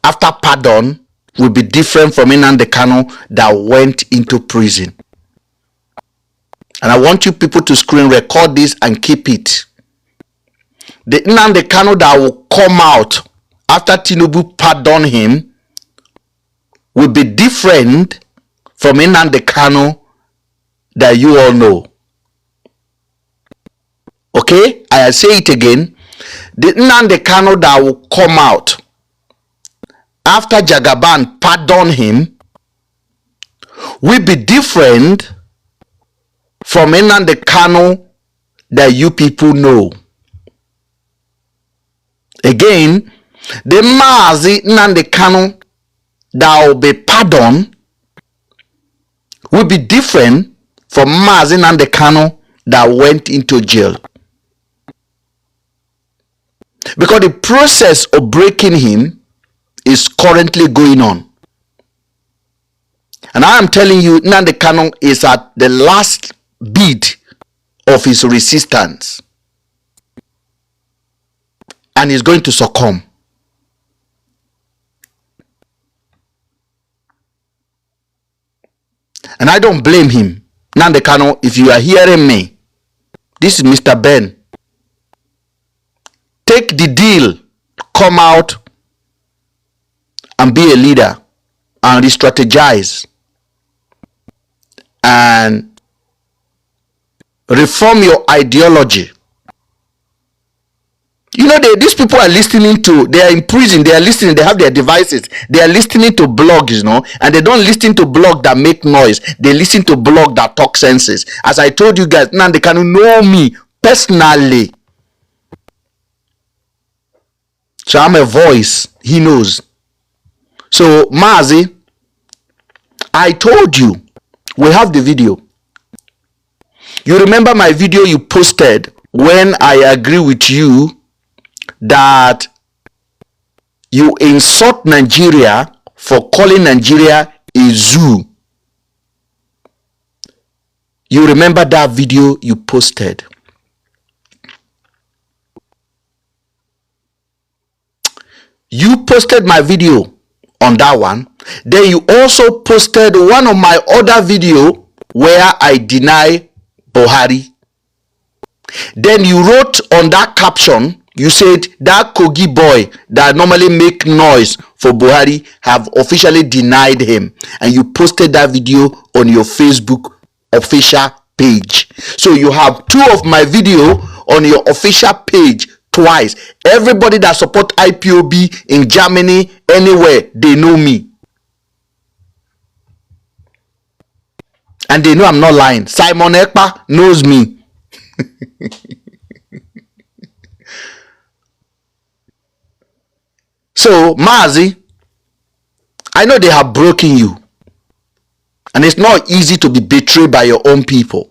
after pardon will be different from Nnamdi Kanu that went into prison. And I want you people to screen record this and keep it. The Nnamdi Kanu that will come out after Tinubu pardon him will be different from Nnamdi Kanu that you all know. Okay, I say it again. The Nnamdi Kanu that will come out after Jagaban pardon him will be different from Nnamdi Kanu that you people know. Again, the Mazi Nnamdi Kanu that will be pardoned will be different from Mazi Nnamdi Kanu that went into jail. Because the process of breaking him is currently going on. And I am telling you, Nnamdi Kanu is at the last bit of his resistance. And he's going to succumb. And I don't blame him. Nnamdi Kanu, if you are hearing me, this is MrBen. Take the deal, come out and be a leader and re-strategize and reform your ideology. You know, these people are listening to, they are in prison, they are listening, they have their devices, they are listening to blogs, you know, and they don't listen to blogs that make noise, they listen to blogs that talk senses. As I told you guys, now they can know me personally. So I'm a voice, he knows. So Mazi, I told you, we have the video. You remember my video you posted when I agree with you that you insult Nigeria for calling Nigeria a zoo. You remember that video you posted? You posted my video on that one. Then you also posted one of my other video where I deny Buhari. Then you wrote on that caption, you said that Kogi boy that normally make noise for Buhari have officially denied him. And you posted that video on your Facebook official page. So you have two of my video on your official page twice. Everybody that support IPOB in Germany, anywhere, they know me. And they know I'm not lying. Simon Ekpa knows me. So, Mazi, I know they have broken you. And it's not easy to be betrayed by your own people.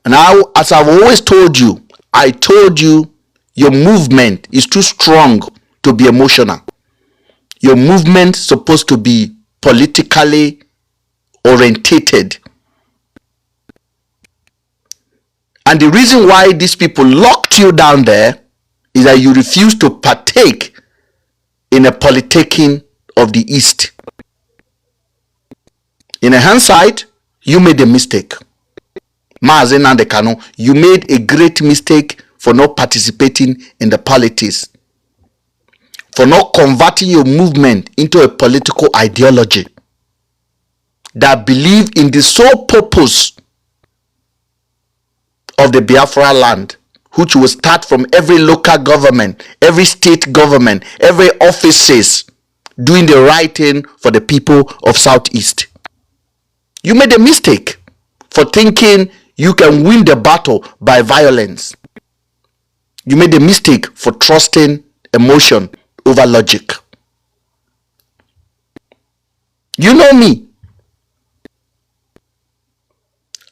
And as I've always told you, I told you your movement is too strong to be emotional. Your movement is supposed to be politically orientated. And the reason why these people locked you down there is that you refuse to partake in a politicking of the East. In hindsight, you made a mistake. Mazi Nnamdi Kanu, you made a great mistake for not participating in the politics, for not converting your movement into a political ideology that believe in the sole purpose of the Biafra land, which will start from every local government, every state government, every offices, doing the right thing for the people of Southeast. You made a mistake for thinking you can win the battle by violence. You made a mistake for trusting emotion over logic. You know me.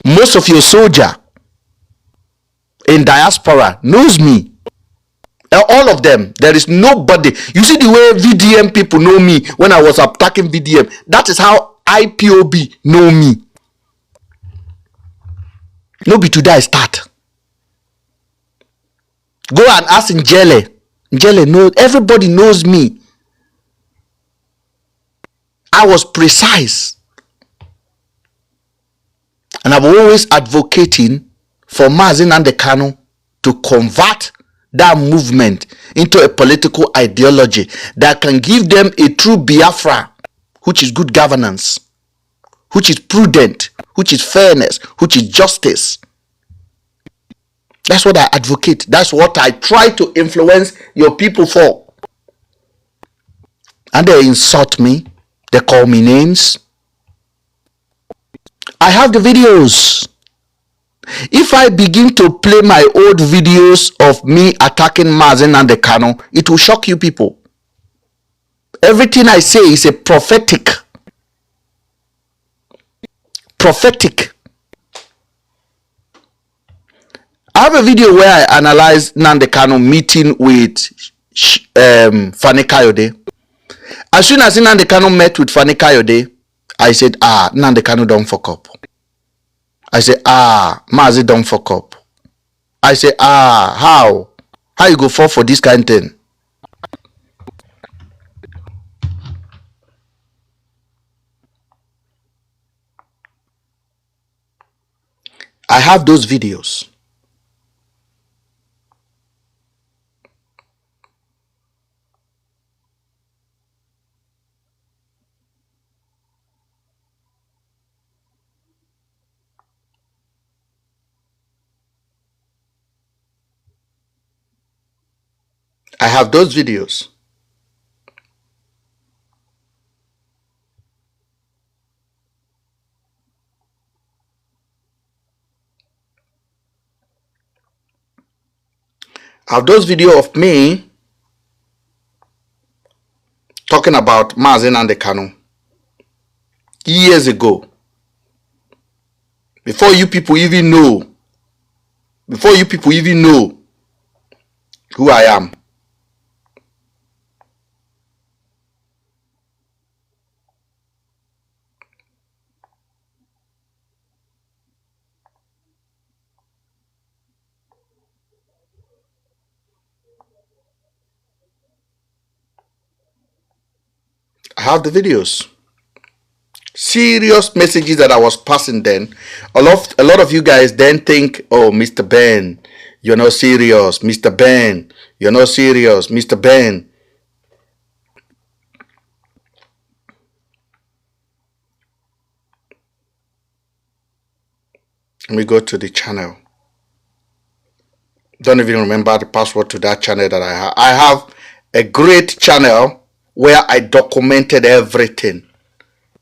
Most of your soldier in diaspora knows me. All of them. There is nobody. You see the way VDM people know me when I was attacking VDM. That is how IPOB know me. No be today I start. Go and ask Njele. Njele knows. Everybody knows me. I was precise. And I'm always advocating for Mazi Nnamdi Kanu to convert that movement into a political ideology that can give them a true Biafra, which is good governance, which is prudent, which is fairness, which is justice. That's what I advocate. That's what I try to influence your people for. And they insult me. They call me names. I have the videos. If I begin to play my old videos of me attacking Mazi Nnamdi Kanu, it will shock you people. Everything I say is a prophetic. Prophetic. I have a video where I analyze Nnamdi Kanu meeting with Fani Kayode. As soon as Nnamdi Kanu met with Fani Kayode, I said, Nnamdi Kanu don't fuck up. I say, Mazi don't fuck up. I say, how? How you go fall for this kind of thing? I have those videos. I have those videos. I have those video of me talking about Mazi Nnamdi Kanu years ago. Before you people even know who I am. I have the videos. Serious messages that I was passing then. A lot of you guys then think, oh, MrBen, you're not serious. MrBen, you're not serious. MrBen. Let me go to the channel. Don't even remember the password to that channel that I have. I have a great channel where I documented everything.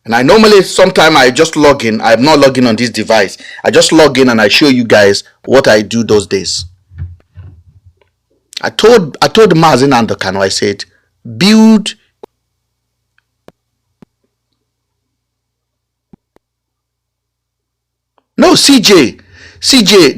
And I normally, sometimes I just log in. I'm not logging on this device. I just log in and I show you guys what I do those days. I told Mazi Nnamdi Kanu, I said, build no CJ,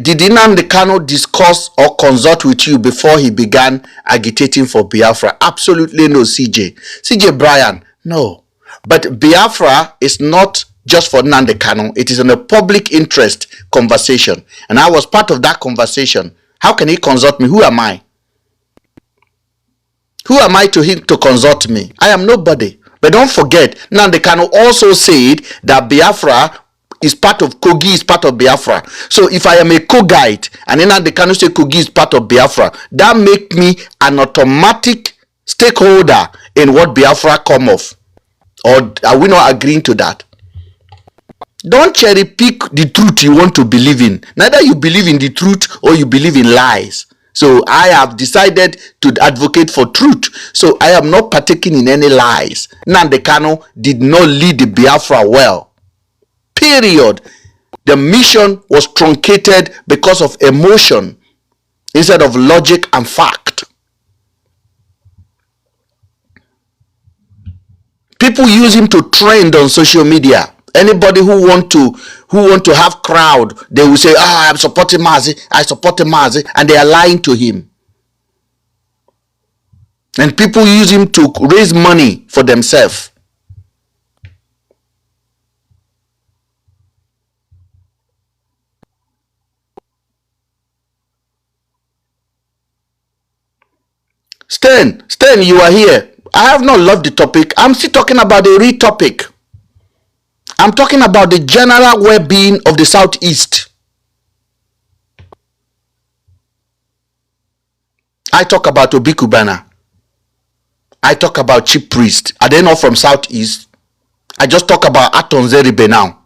did Nnamdi Kanu discuss or consult with you before he began agitating for Biafra? Absolutely no, CJ Brian, no. But Biafra is not just for Nnamdi Kanu. It is in a public interest conversation. And I was part of that conversation. How can he consult me? Who am I? Who am I to him to consult me? I am nobody. But don't forget, Nnamdi Kanu also said that Biafra is part of Kogi, is part of Biafra. So if I am a Kogite and Nnamdi Kanu say Kogi is part of Biafra, that make me an automatic stakeholder in what Biafra come of. Or are we not agreeing to that? Don't cherry pick the truth you want to believe in. Neither you believe in the truth or you believe in lies. So I have decided to advocate for truth. So I am not partaking in any lies. Nnamdi Kanu did not lead the Biafra well. Period. The mission was truncated because of emotion instead of logic and fact. People use him to trend on social media. Anybody who want to have crowd, they will say, I'm supporting Mazi, I support Mazi, and they are lying to him. And people use him to raise money for themselves. Stan, you are here. I have not loved the topic. I'm still talking about the real topic. I'm talking about the general well-being of the Southeast. I talk about Obi Kubana. I talk about chief priest. Are they not from Southeast? I just talk about Atonzeribe now.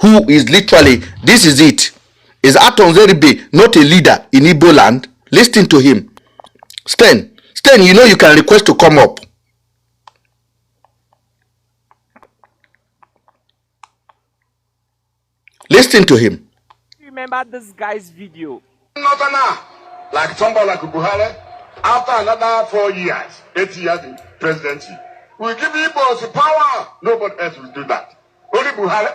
Who is literally, this is it. Is Atonzeribe not a leader in Igbo land? Listen to him. Stan, you know you can request to come up. Listen to him. Remember this guy's video? Like somebody like Buhari, after another 4 years, 8 years in presidency, we give Igbos the power. Nobody else will do that. Only Buhari.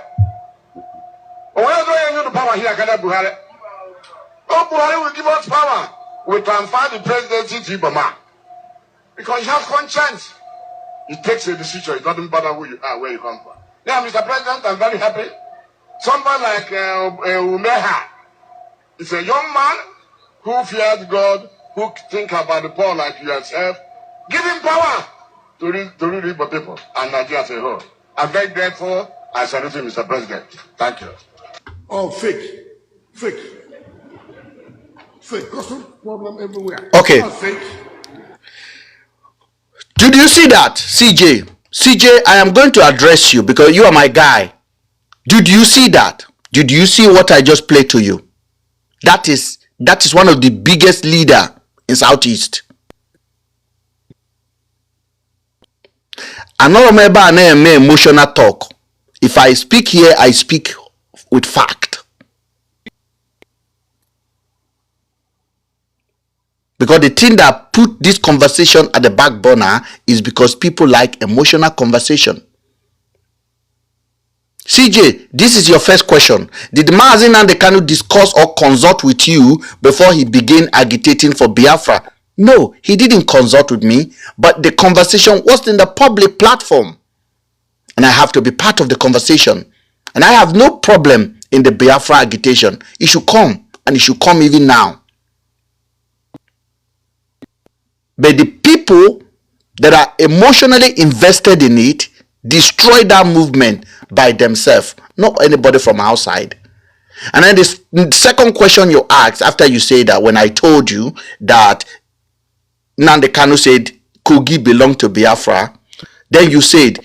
Where do you know the power here? Can Buhari? Oh, Buhari will give us power. We transfer the presidency to Ibama. Because he has conscience. He takes a decision. It doesn't matter who you are, where you come from. Now, Mr. President, I'm very happy. Somebody like Umeha is a young man who fears God, who think about the poor like yourself. Give him power to rule the people and Nigeria as a whole. I'm very grateful. I salute you, Mr. President. Thank you. Oh, fake. Causing problem everywhere. Okay. Fake. Did you see that, CJ? CJ, I am going to address you because you are my guy. Did you see that? Did you see what I just played to you? That is one of the biggest leader in Southeast. I'm not remember an emotional talk. If I speak here, I speak with fact. Because the thing that put this conversation at the back burner is because people like emotional conversation. CJ, this is your first question. Did Mazi Nnamdi Kanu discuss or consult with you before he began agitating for Biafra? No, he didn't consult with me, but the conversation was in the public platform. And I have to be part of the conversation. And I have no problem in the Biafra agitation. It should come, and it should come even now. But the people that are emotionally invested in it destroy that movement by themselves, not anybody from outside. And then the second question you asked after you say that, when I told you that Nnamdi Kanu said Kogi belonged to Biafra, then you said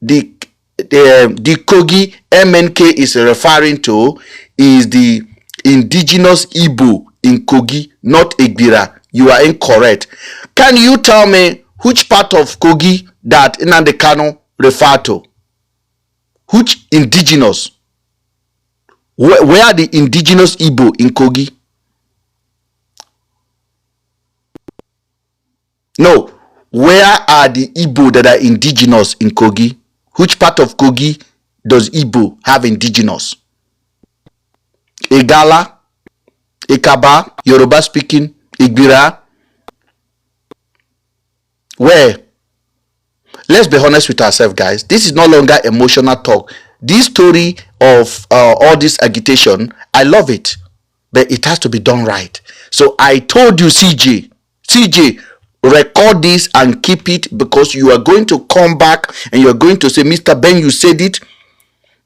the Kogi MNK is referring to is the indigenous Igbo in Kogi, not Egbira. You are incorrect. Can you tell me which part of Kogi that Nnamdi Kanu referred to? Which indigenous? Where are the indigenous Igbo in Kogi? No. Where are the Igbo that are indigenous in Kogi? Which part of Kogi does Igbo have indigenous? Igala, Ikaba, Yoruba speaking, Igbira. Where? Let's be honest with ourselves, guys. This is no longer emotional talk. This story of all this agitation, I love it, but it has to be done right. So I told you, CJ, record this and keep it, because you are going to come back and you are going to say, Mr. Ben, you said it.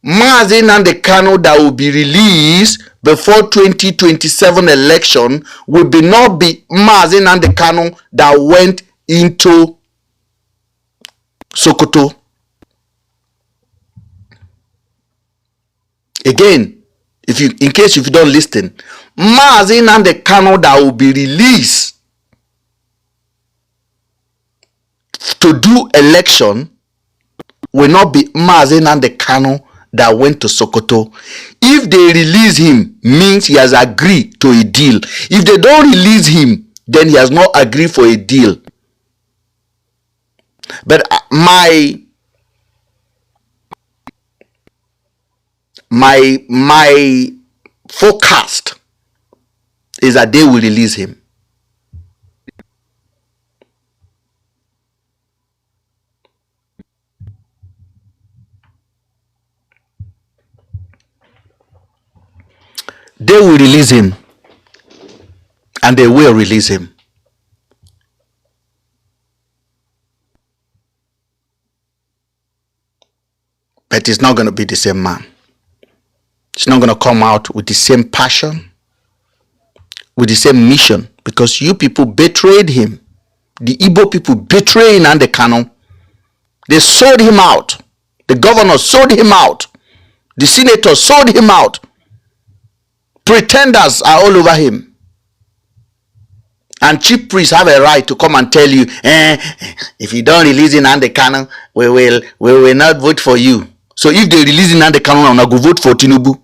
Mazi Nnamdi Kanu that will be released before 2027 election will be not be Mazi Nnamdi Kanu that went into Sokoto. Again, in case if you don't listen, Mazi Nnamdi Kanu that will be released to do election will not be Mazi Nnamdi Kanu that went to Sokoto. If they release him, means he has agreed to a deal. If they don't release him, then he has not agreed for a deal. But my forecast is that they will release him. They will release him, and they will release him. But it's not going to be the same man. It's not going to come out with the same passion, with the same mission, because you people betrayed him. The Igbo people betrayed Nnamdi Kanu. They sold him out. The governor sold him out. The senator sold him out. Pretenders are all over him. And chief priests have a right to come and tell you, if you don't release Nnamdi Kanu, we will not vote for you. So if they release Nnamdi Kanu, I'm not going to vote for Tinubu.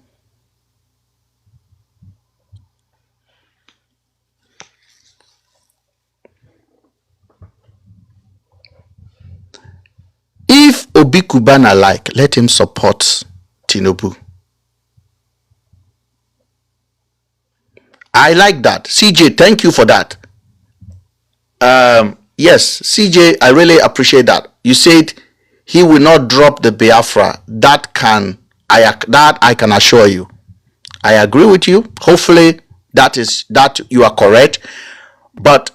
If Obi Kubana like, let him support Tinubu. I like that. CJ, thank you for that. Yes, CJ, I really appreciate that. You said he will not drop the Biafra. That I can assure you. I agree with you. Hopefully that you are correct. But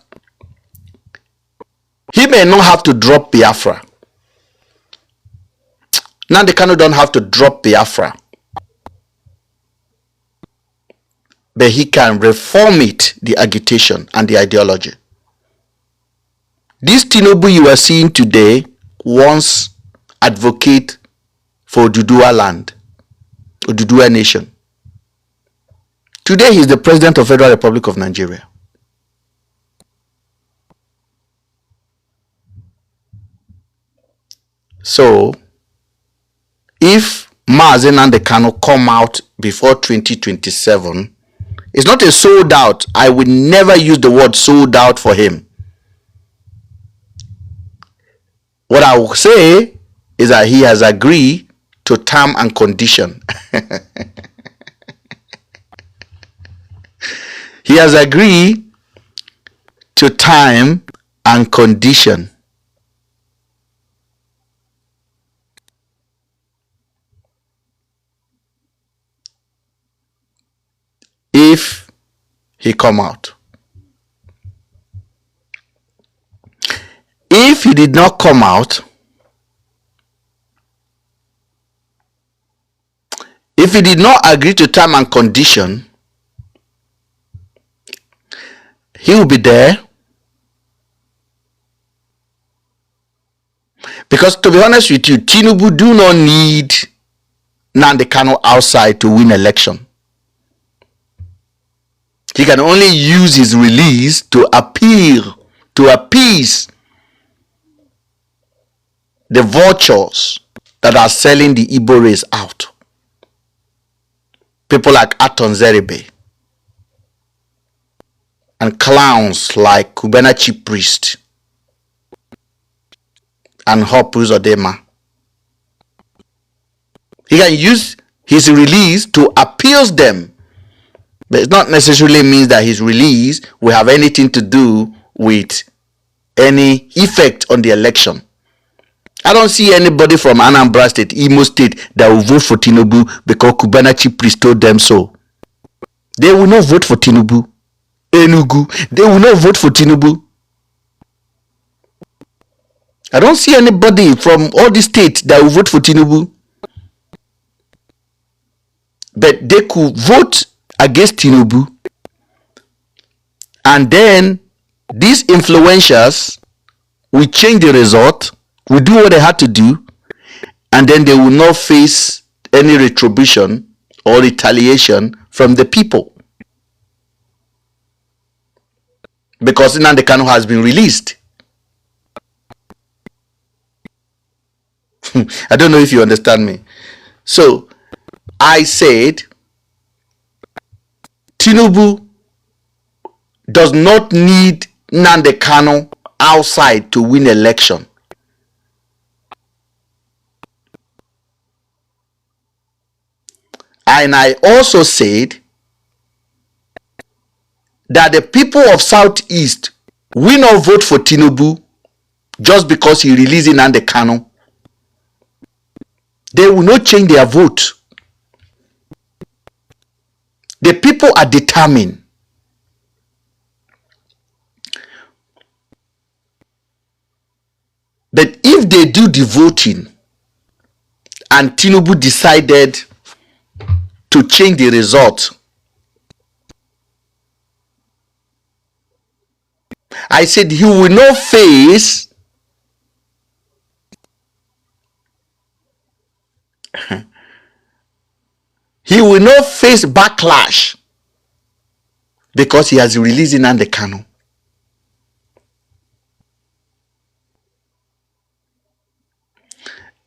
he may not have to drop Biafra. Nnamdi Kanu don't have to drop Biafra. But he can reform it, the agitation and the ideology. This Tinubu you are seeing today once advocate for Oduduwa land, Oduduwa nation. Today he is the president of Federal Republic of Nigeria. So, if Mazi Nnamdi Kanu come out before 2027, it's not a sold out. I would never use the word sold out for him. What I will say is that he has agreed to term and condition. He has agreed to time and condition. If he come out. If he did not come out, if he did not agree to term and condition, he will be there. Because to be honest with you, Tinubu do not need Nnamdi Kanu outside to win election. He can only use his release to appease the vultures that are selling the Igbo race out. People like Aton Zeribe and clowns like Kubena Chief Priest and Hope Uzodinma. He can use his release to appeal them, but it not necessarily means that his release will have anything to do with any effect on the election. I don't see anybody from Anambra State, Imo State, that will vote for Tinubu because Cubana chief priest told them so. They will not vote for Tinubu. Enugu, they will not vote for Tinubu. I don't see anybody from all the states that will vote for Tinubu. But they could vote against Tinubu, and then these influencers will change the result, will do what they had to do, and then they will not face any retribution or retaliation from the people, because Nnamdi Kanu has been released. I don't know if you understand me. So I said Tinubu does not need Nnamdi Kanu outside to win election. And I also said that the people of Southeast will not vote for Tinubu just because he released Nnamdi Kanu. They will not change their vote. The people are determined. But if they do the voting and Tinubu decided to change the result, I said he will not face backlash because he has released Nnamdi Kanu.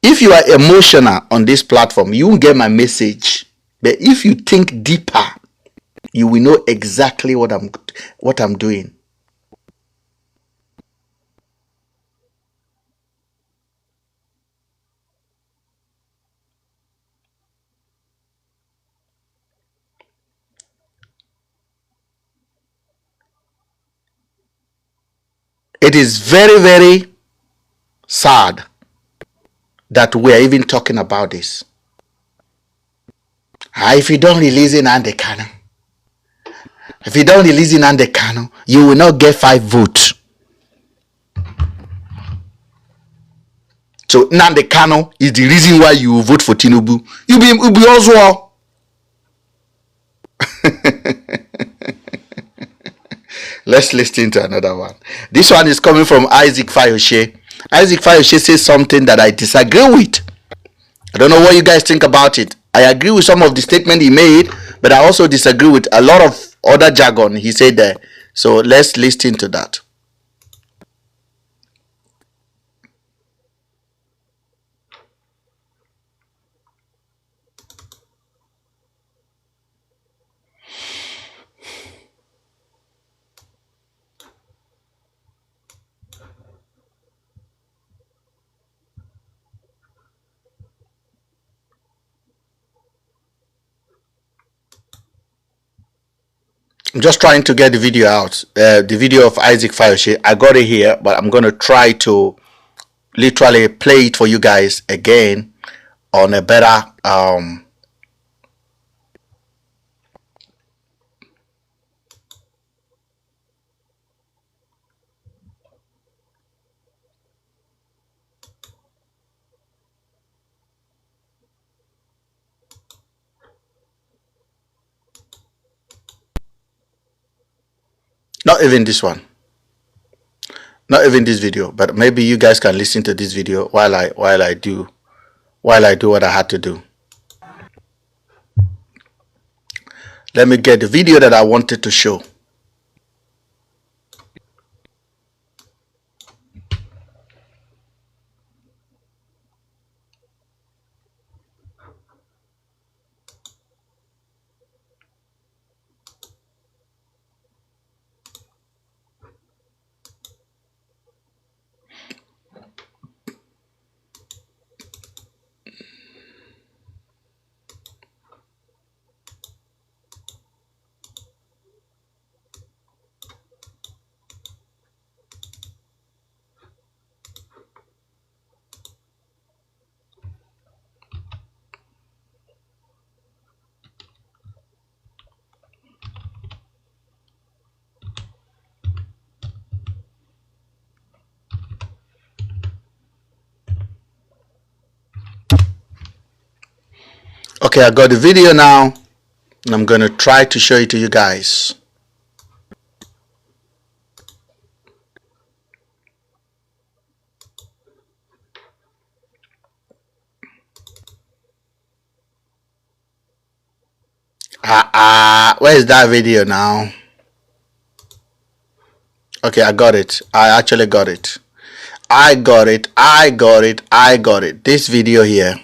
If you are emotional on this platform, you won't get my message. But if you think deeper, you will know exactly what I'm doing. It is very, very sad that we are even talking about this. If you don't release Nnamdi Kanu, you will not get 5 votes. So Nnamdi Kanu is the reason why you will vote for Tinubu. You be also. Let's listen to another one. This one is coming from Isaac Fayoshe. Isaac Fayoshe says something that I disagree with. I don't know what you guys think about it. I agree with some of the statement he made, but I also disagree with a lot of other jargon he said there. So let's listen to that. I'm just trying to get the video out. The video of Isaac Fayoshe. I got it here, but I'm going to try to literally play it for you guys again on a better not even this one, not even this video, but maybe you guys can listen to this video while I do what I had to do. Let me get the video that I wanted to show. Okay, I got the video now, and I'm gonna try to show it to you guys. Where is that video now? Okay, I got it. I actually got it. I got it. This video here.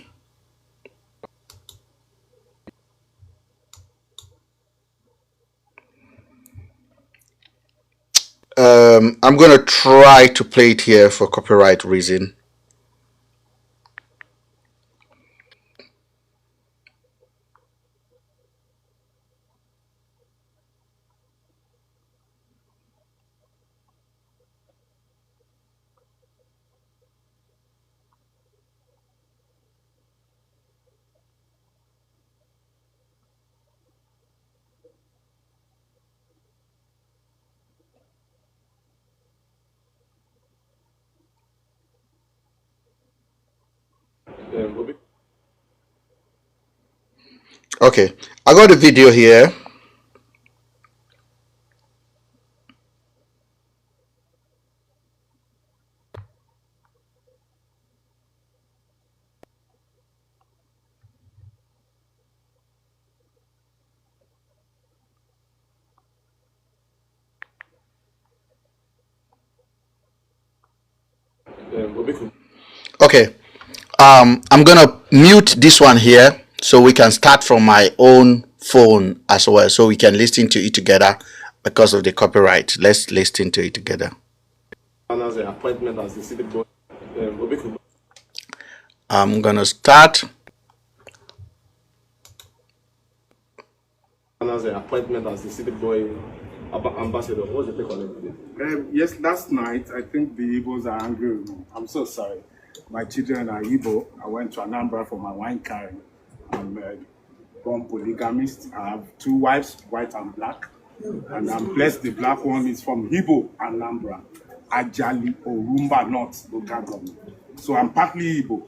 I'm gonna try to play it here for copyright reason. Okay, I got the video here. Okay, I'm gonna mute this one here so we can start from my own phone as well, so we can listen to it together because of the copyright. Let's listen to it together. Appointment as the city boy. I'm gonna start. Appointment as the city boy ambassador. What's your take on it? Yes, last night I think the Igbos are angry with me. I'm so sorry. My children are Igbo. I went to Anambra for my wine carrying. I'm born polygamist. I have 2 wives, white and black. And I'm blessed the black one is from Igbo, Anambra, Ajali, Orumba North, local government. So I'm partly Igbo.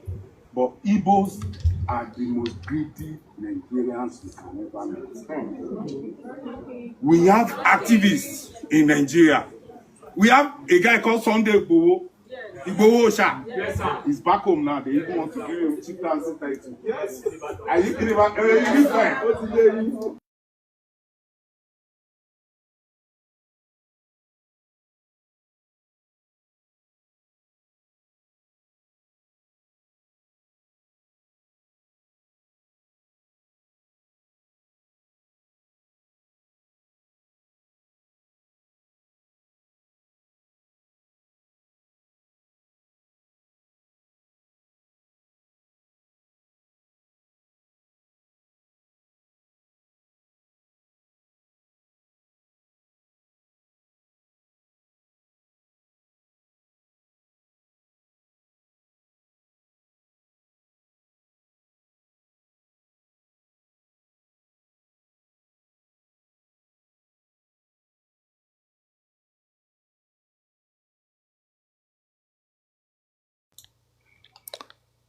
But Igbos are the most greedy Nigerians you can ever meet. We have activists in Nigeria. We have a guy called Sunday Igboho. Igboho Osha. Yes, sir. He's back home now. They even want to give him 2032. Yes. Are you kidding about it?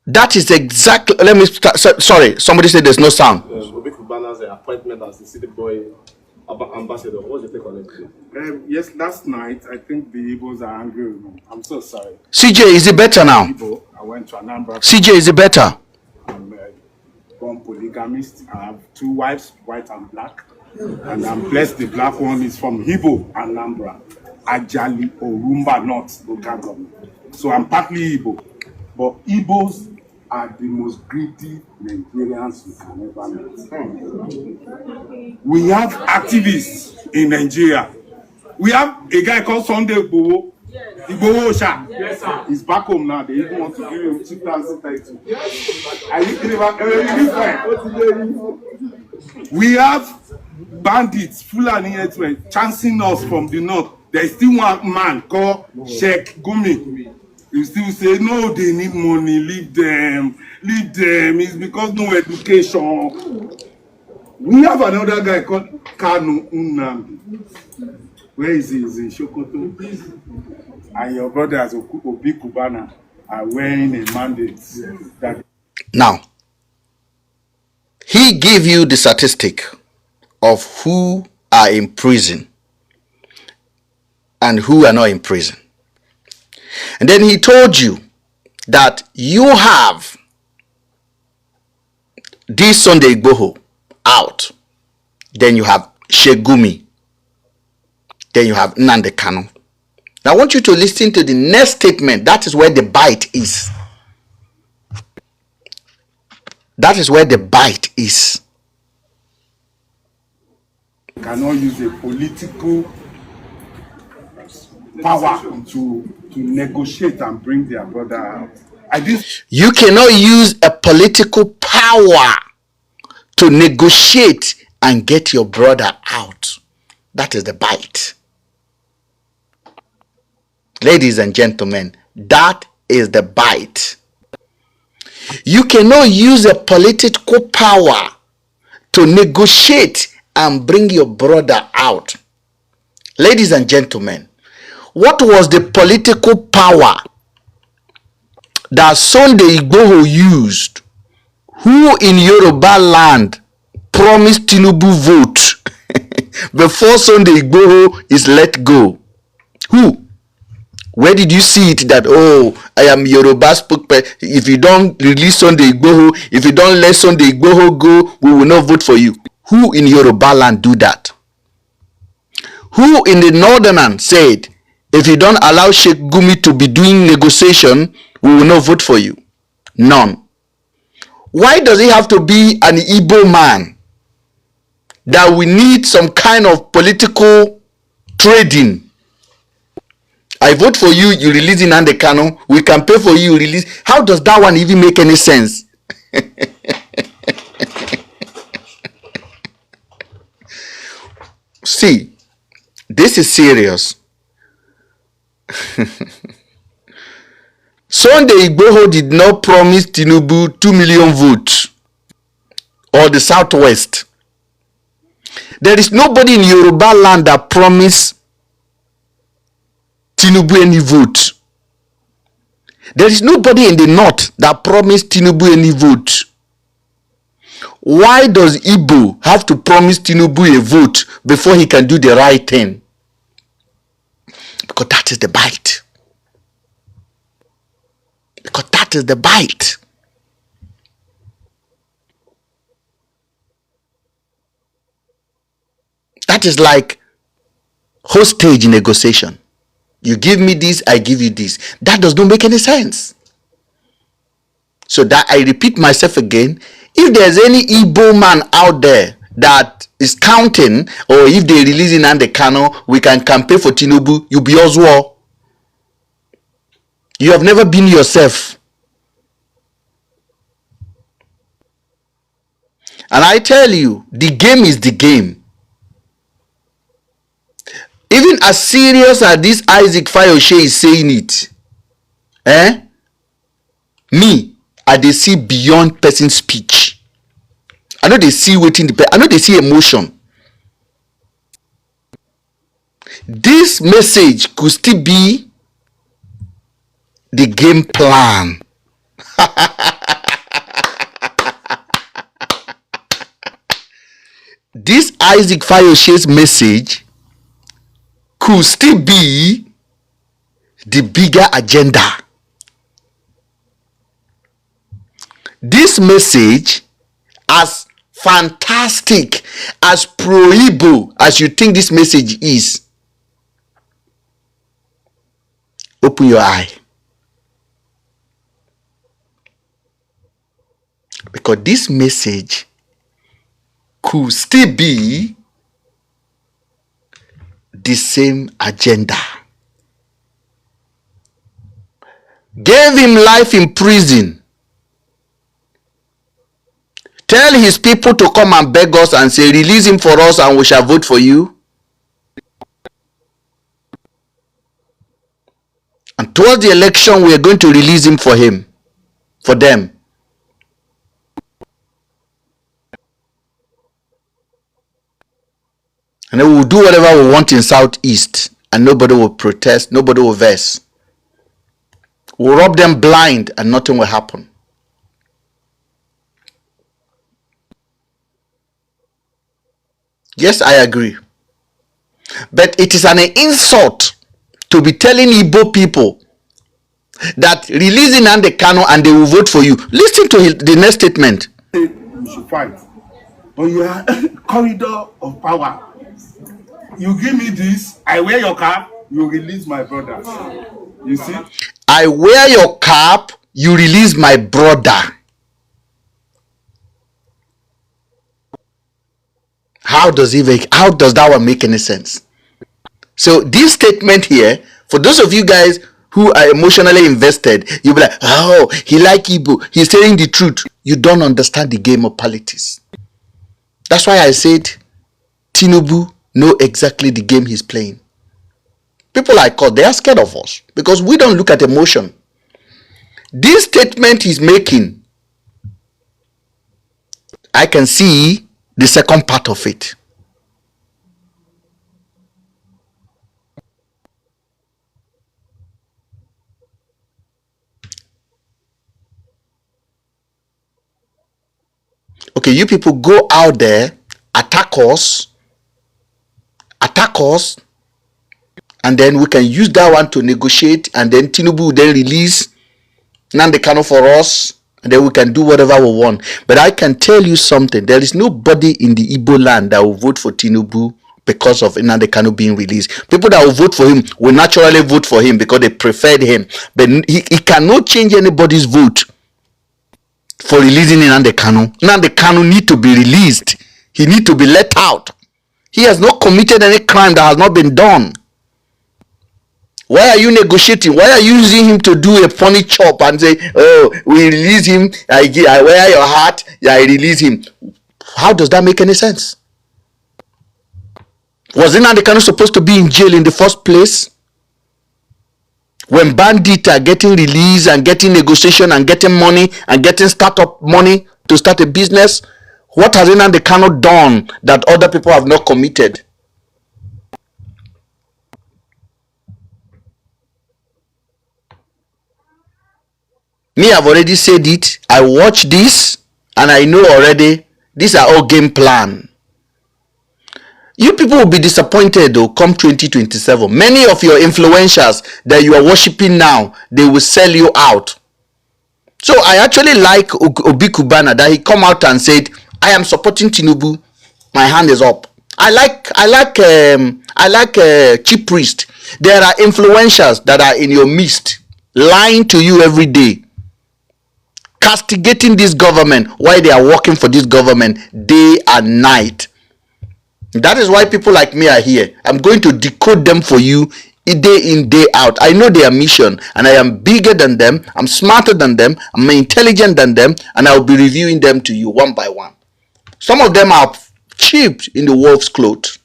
That is exactly. Let me start. Sorry, somebody said there's no sound. Kubana's appointment as the city boy ambassador. What's your take on it? Yes, last night I think the Igbos are angry with me. I'm so sorry. CJ, is it better now? I went to Anambra. CJ, is it better? I'm born polygamist. I have 2 wives, white and black. And I'm blessed the black one is from Igbo, Anambra, Ajali, Orumba North, local government. So I'm partly Igbo. But Igbos are the most greedy Nigerians you can ever meet. We have activists in Nigeria. We have a guy called Sunday Igboho. Igboho Osha. Yes, sir. He's back home now. They even want to give him 2032. Yes. Are you kidding about it? We have bandits, Fulani herdsmen, chancing us from the north. There is still one man called Sheikh Gumi. You still say, no, they need money, leave them. It's because no education. We have another guy called Kanu Unamdi. Where is he? He's in Sokoto. And your brothers, Obi Kubana, are wearing a mandate that. Now, he gave you the statistic of who are in prison and who are not in prison. And then he told you that you have this Sunday Igboho out. Then you have Shegumi. Then you have Nnamdi Kanu. Now I want you to listen to the next statement. That is where the bite is. That is where the bite is. Cannot use a political power to negotiate and bring their brother out. You cannot use a political power to negotiate and get your brother out. That is the bite. Ladies and gentlemen, that is the bite. You cannot use a political power to negotiate and bring your brother out. Ladies and gentlemen, what was the political power that Sunday Igboho used? Who in Yoruba land promised Tinubu vote before Sunday Igboho is let go? Who? Where did you see it that, oh, I am Yoruba spokesperson, if you don't release Sunday Igboho, if you don't let Sunday Igboho go, we will not vote for you? Who in Yoruba land do that? Who in the northern said, if you don't allow Sheikh Gumi to be doing negotiation, we will not vote for you? None. Why does it have to be an Igbo man that we need some kind of political trading? I vote for you, you release Nnamdi Kanu. We can pay for you, you release. How does that one even make any sense? See, this is serious. Sunday Igboho did not promise Tinubu 2 million votes or the Southwest. There is nobody in Yoruba land that promised Tinubu any vote. There is nobody in the north that promised Tinubu any vote. Why does Igbo have to promise Tinubu a vote before he can do the right thing? Because that is the bite. Because that is the bite. That is like hostage negotiation. You give me this, I give you this. That does not make any sense. So that I repeat myself again, if there's any Igbo man out there that is counting, or if they release Nnamdi Kanu, we can campaign for Tinubu, you be Oswald. You have never been yourself. And I tell you, the game is the game. Even as serious as this Isaac Fayoshe is saying it, me, I dey see beyond person speech. I know they see waiting the I know they see emotion. This message could still be the game plan. This Isaac Fayoshe's message could still be the bigger agenda. This message, as fantastic, as pro-Igbo as you think this message is, open your eye. Because this message could still be the same agenda. Gave him life in prison. Tell his people to come and beg us and say, release him for us and we shall vote for you. And towards the election, we are going to release him for them. And then we will do whatever we want in Southeast, and nobody will protest, nobody will vex. We'll rub them blind and nothing will happen. Yes, I agree. But it is an insult to be telling Igbo people that releasing Nnamdi Kanu and they will vote for you. Listen to the next statement. You should fight. But you are corridor of power. You give me this, I wear your cap, you release my brother. You see? I wear your cap, you release my brother. How does that one make any sense? So this statement here, for those of you guys who are emotionally invested, you'll be like, oh, he like Igbo, he's telling the truth. You don't understand the game of politics. That's why I said Tinubu know exactly the game he's playing. People like us, they are scared of us because we don't look at emotion. This statement he's making, I can see the second part of it. Okay, you people go out there, attack us, and then we can use that one to negotiate, and then Tinubu will then release Nnamdi Kanu for us, and then we can do whatever we want. But I can tell you something, there is nobody in the Igbo land that will vote for Tinubu because of Nnamdi Kanu being released. People that will vote for him will naturally vote for him because they preferred him. But he cannot change anybody's vote for releasing Nnamdi Kanu. Nnamdi Kanu need to be released. He need to be let out. He has not committed any crime that has not been done. Why are you negotiating? Why are you using him to do a funny chop and say, oh, we release him, I wear your heart, I release him? How does that make any sense? Was Nnamdi Kanu supposed to be in jail in the first place? When bandits are getting released and getting negotiation and getting money and getting startup money to start a business, what has Nnamdi Kanu done that other people have not committed? Me, I've already said it. I watch this and I know already these are all game plan. You people will be disappointed though come 2027. Many of your influencers that you are worshiping now, they will sell you out. So I actually like Obi Kubana that he come out and said, I am supporting Tinubu. My hand is up. I like Chief Priest. There are influencers that are in your midst, lying to you every day, castigating this government while they are working for this government day and night. That is why people like me are here. I'm going to decode them for you day in, day out. I know their mission and I am bigger than them. I'm smarter than them. I'm more intelligent than them, and I will be reviewing them to you one by one. Some of them are cheap in the wolf's clothes.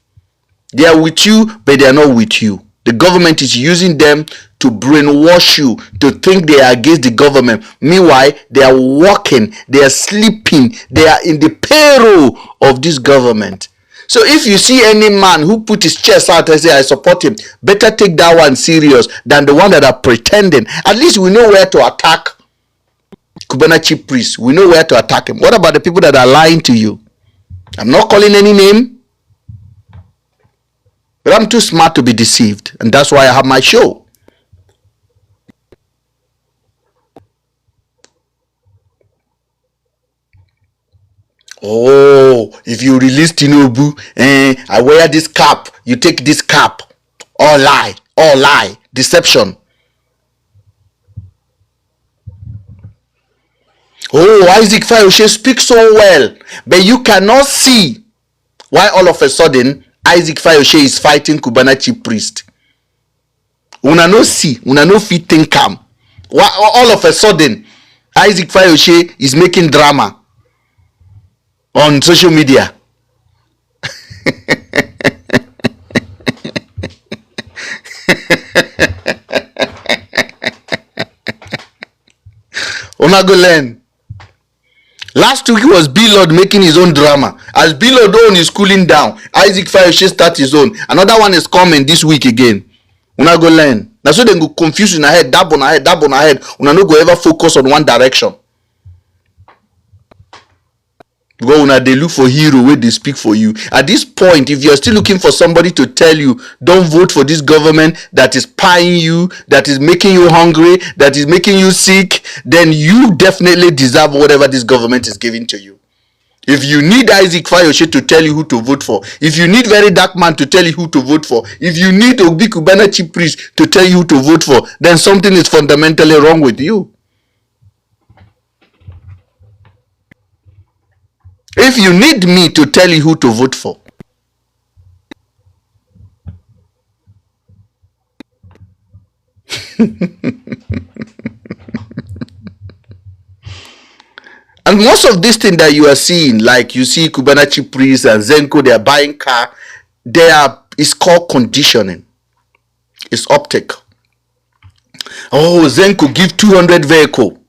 They are with you, but they are not with you. The government is using them to brainwash you to think they are against the government. Meanwhile, they are working, they are sleeping, they are in the payroll of this government. So if you see any man who put his chest out and say, I support him, better take that one serious than the one that are pretending. At least we know where to attack Kubana Chief Priest. We know where to attack him. What about the people that are lying to you? I'm not calling any name, but I'm too smart to be deceived, and that's why I have my show. Oh, if you release Tinubu, I wear this cap, you take this cap. All lie, deception. Oh, Isaac Fayoshe speaks so well, but you cannot see why all of a sudden Isaac Fayoshe is fighting Kubana Chief Priest. Una no see, una no fit think am. Why all of a sudden Isaac Fayoshe is making drama on social media? Una go learn. Last week was B-Lord making his own drama. As B-Lord own is cooling down, Isaac Fayoshe start his own. Another one is coming this week again. Una go learn. That's so they go confuse in head, dab on head. Una no go ever focus on one direction. Go una they look for hero where they speak for you. At this point, if you're still looking for somebody to tell you, don't vote for this government that is paying you, that is making you hungry, that is making you sick, then you definitely deserve whatever this government is giving to you. If you need Isaac Fayoshe to tell you who to vote for, if you need Very Dark Man to tell you who to vote for, if you need Obi Kubana Chief Priest to tell you who to vote for, then something is fundamentally wrong with you. If you need me to tell you who to vote for, and most of these things that you are seeing, like you see Kubana Chief Priest and Zenko, they are buying car, it's called conditioning. It's optic. Oh, Zenko give 200 vehicle.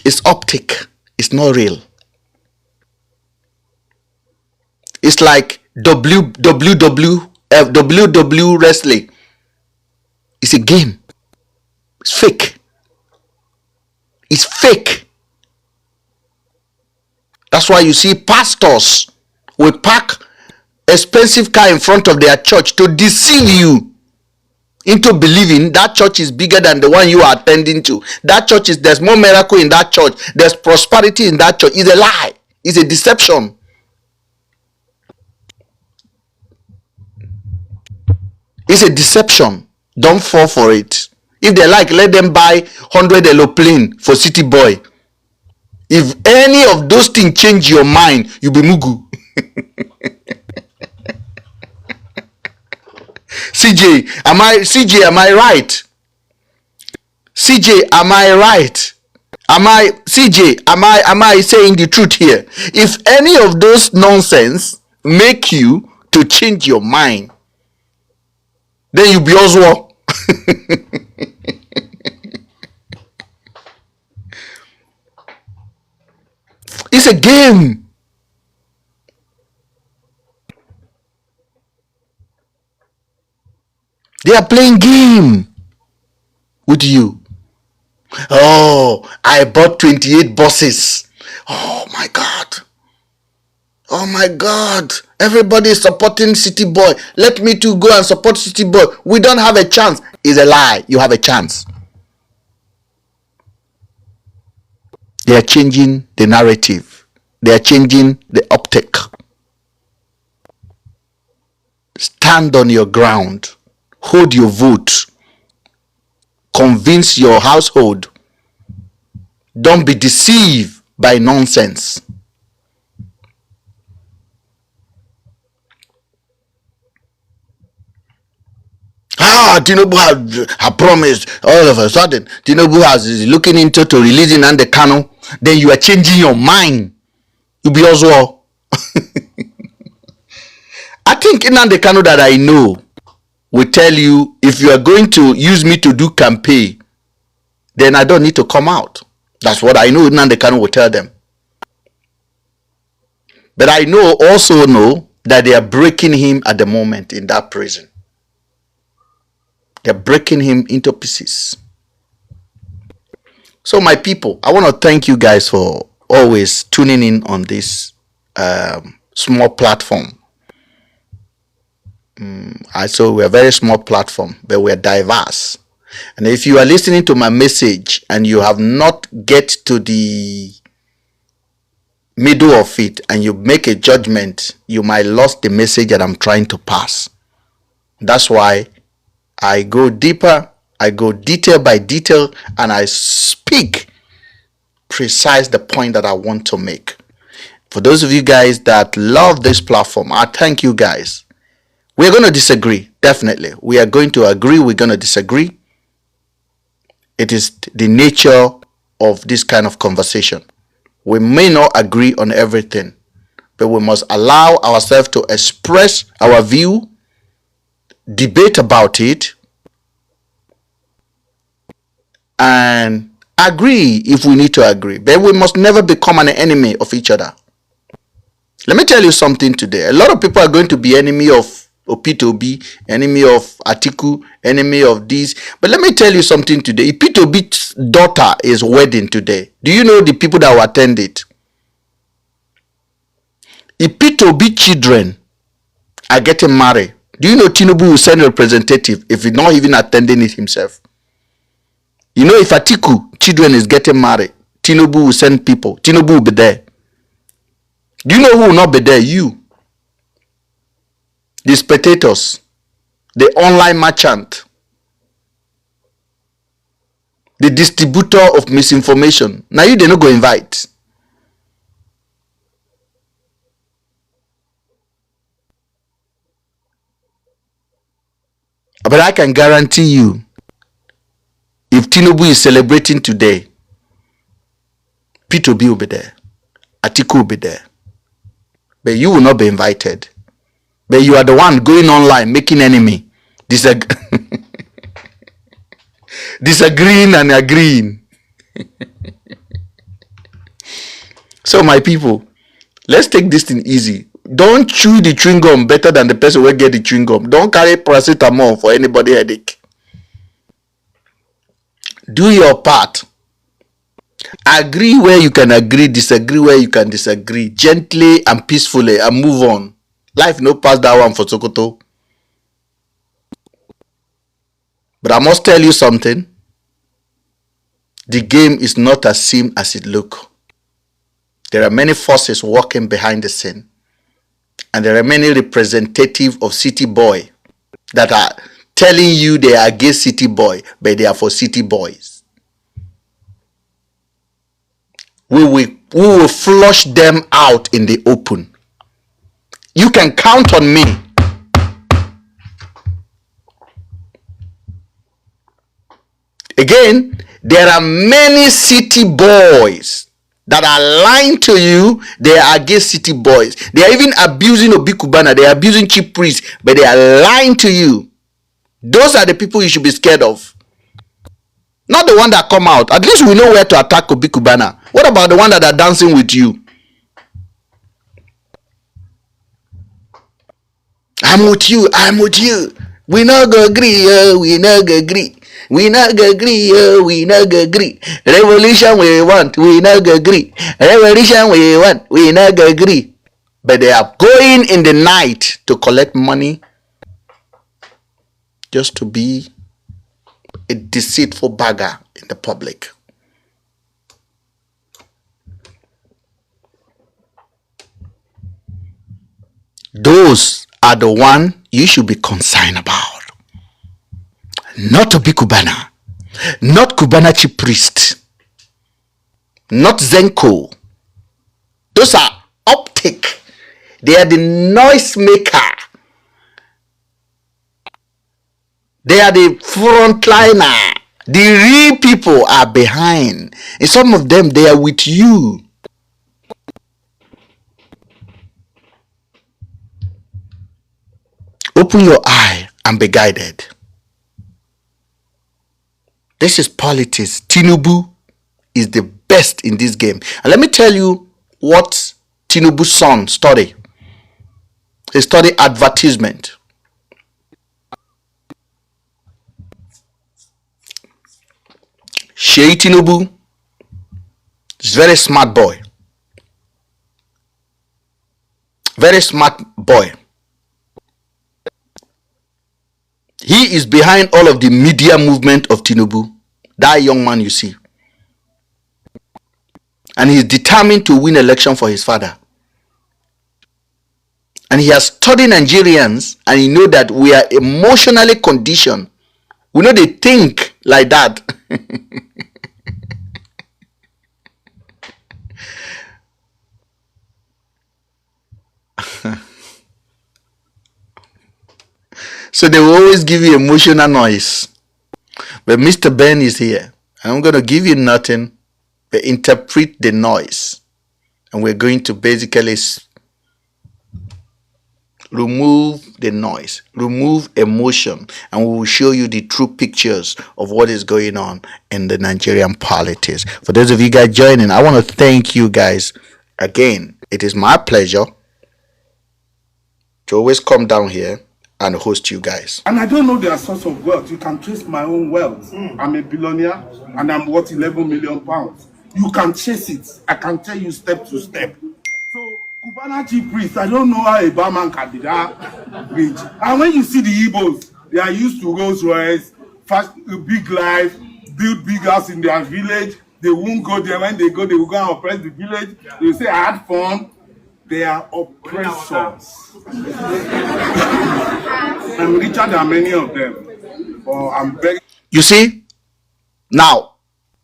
It's optic. It's not real. It's like WW wrestling. It's a game. It's fake. It's fake. That's why you see pastors will park expensive car in front of their church to deceive you into believing that church is bigger than the one you are attending to. That church there's more miracle in that church. There's prosperity in that church. It's a lie. It's a deception. It's a deception. Don't fall for it. If they like, let them buy 100 aeroplane for City Boy. If any of those things change your mind, you be mugu. CJ, am I right? CJ, am I right? Am I saying the truth here? If any of those nonsense make you to change your mind, then you be Oswald. It's a game. They are playing game with you. Oh, I bought 28 buses. Oh my God. Oh my God. Everybody is supporting City Boy. Let me too go and support City Boy. We don't have a chance. It's a lie. You have a chance. They are changing the narrative. They are changing the optic. Stand on your ground. Hold your vote. Convince your household. Don't be deceived by nonsense. Tinubu has promised. All of a sudden, Tinubu is looking into to releasing Nnamdi Kanu. Then you are changing your mind. You be Oswald. I think Nnamdi Kanu that I know will tell you, if you are going to use me to do campaign, then I don't need to come out. That's what I know Nnamdi Kanu will tell them. But I also know that they are breaking him at the moment in that prison. They're breaking him into pieces. So my people, I want to thank you guys for always tuning in on this small platform. So we're a very small platform, but we're diverse. And if you are listening to my message and you have not get to the middle of it and you make a judgment, you might lost the message that I'm trying to pass. That's why I go deeper, I go detail by detail, and I speak precise the point that I want to make. For those of you guys that love this platform, I thank you guys. We're going to disagree, definitely. We are going to agree, we're going to disagree. It is the nature of this kind of conversation. We may not agree on everything, but we must allow ourselves to express our view, debate about it, and agree if we need to agree. But we must never become an enemy of each other. Let me tell you something today. A lot of people are going to be enemy of Opitobi, enemy of Atiku, enemy of this. But let me tell you something today. Opitobi's daughter is wedding today. Do you know the people that will attend it? If P2B children are getting married, do you know Tinubu will send a representative if he's not even attending it himself? You know, if Atiku children is getting married, Tinubu will send people. Tinubu will be there. Do you know who will not be there? You. The spectators. The online merchant. The distributor of misinformation. Now you they not go invite. But I can guarantee you, if Tinubu is celebrating today, P2B will be there. Atiku will be there. But you will not be invited. But you are the one going online, making enemy. Disagreeing and agreeing. So my people, let's take this thing easy. Don't chew the chewing gum better than the person who get the chewing gum. Don't carry paracetamol for anybody headache. Do your part. Agree where you can agree, disagree where you can disagree, gently and peacefully, and move on. Life no pass that one for Sokoto. But I must tell you something. The game is not as seen as it looks. There are many forces working behind the scene. And there are many representatives of City Boy that are telling you they are against City Boy, but they are for City Boys. We will flush them out in the open. You can count on me. Again, there are many City Boys that are lying to you. They are against City Boys. They are even abusing Obi Kubana. They are abusing chief priests, but they are lying to you. Those are the people you should be scared of. Not the one that come out. At least we know where to attack Obi Kubana. What about the one that are dancing with you? I'm with you. I'm with you. We not go agree. We not go agree. We not go agree. We not go agree. Revolution we want. We not go agree. Revolution we want. We not go agree. But they are going in the night to collect money just to be a deceitful beggar in the public. Those are the one you should be concerned about. Not Obi Kubana, not Kubana chief priest, not Zenko. Those are optic. They are the noise maker. They are the frontliner. The real people are behind. And some of them, they are with you. Open your eye and be guided. This is politics. Tinubu is the best in this game. And let me tell you what Tinubu's son studied. He studied advertisement. Sheyi Tinubu is very smart boy. Very smart boy. He is behind all of the media movement of Tinubu. That young man you see. And he is determined to win election for his father. And he has studied Nigerians, and he knows that we are emotionally conditioned. We know they think like that. So they will always give you emotional noise. But MrBen is here. And I'm going to give you nothing but interpret the noise. And we're going to basically remove the noise, remove emotion, and we will show you the true pictures of what is going on in the Nigerian politics. For those of you guys joining, I want to thank you guys again. It is my pleasure to always come down here and host you guys. And I don't know their source of wealth. You can trace my own wealth. I'm a billionaire and I'm worth 11 million pounds. You can chase it. I can tell you step to step. So Kubana Cubana chief priest, I don't know how a barman can be that rich. And when you see the Igbos, they are used to Rolls Royce, fast, big life, build big house in their village. They won't go there. When they go, they will go and oppress the village. They will say, I had fun. They are oppressors. I'm richer than many of them. But I'm very. You see? Now,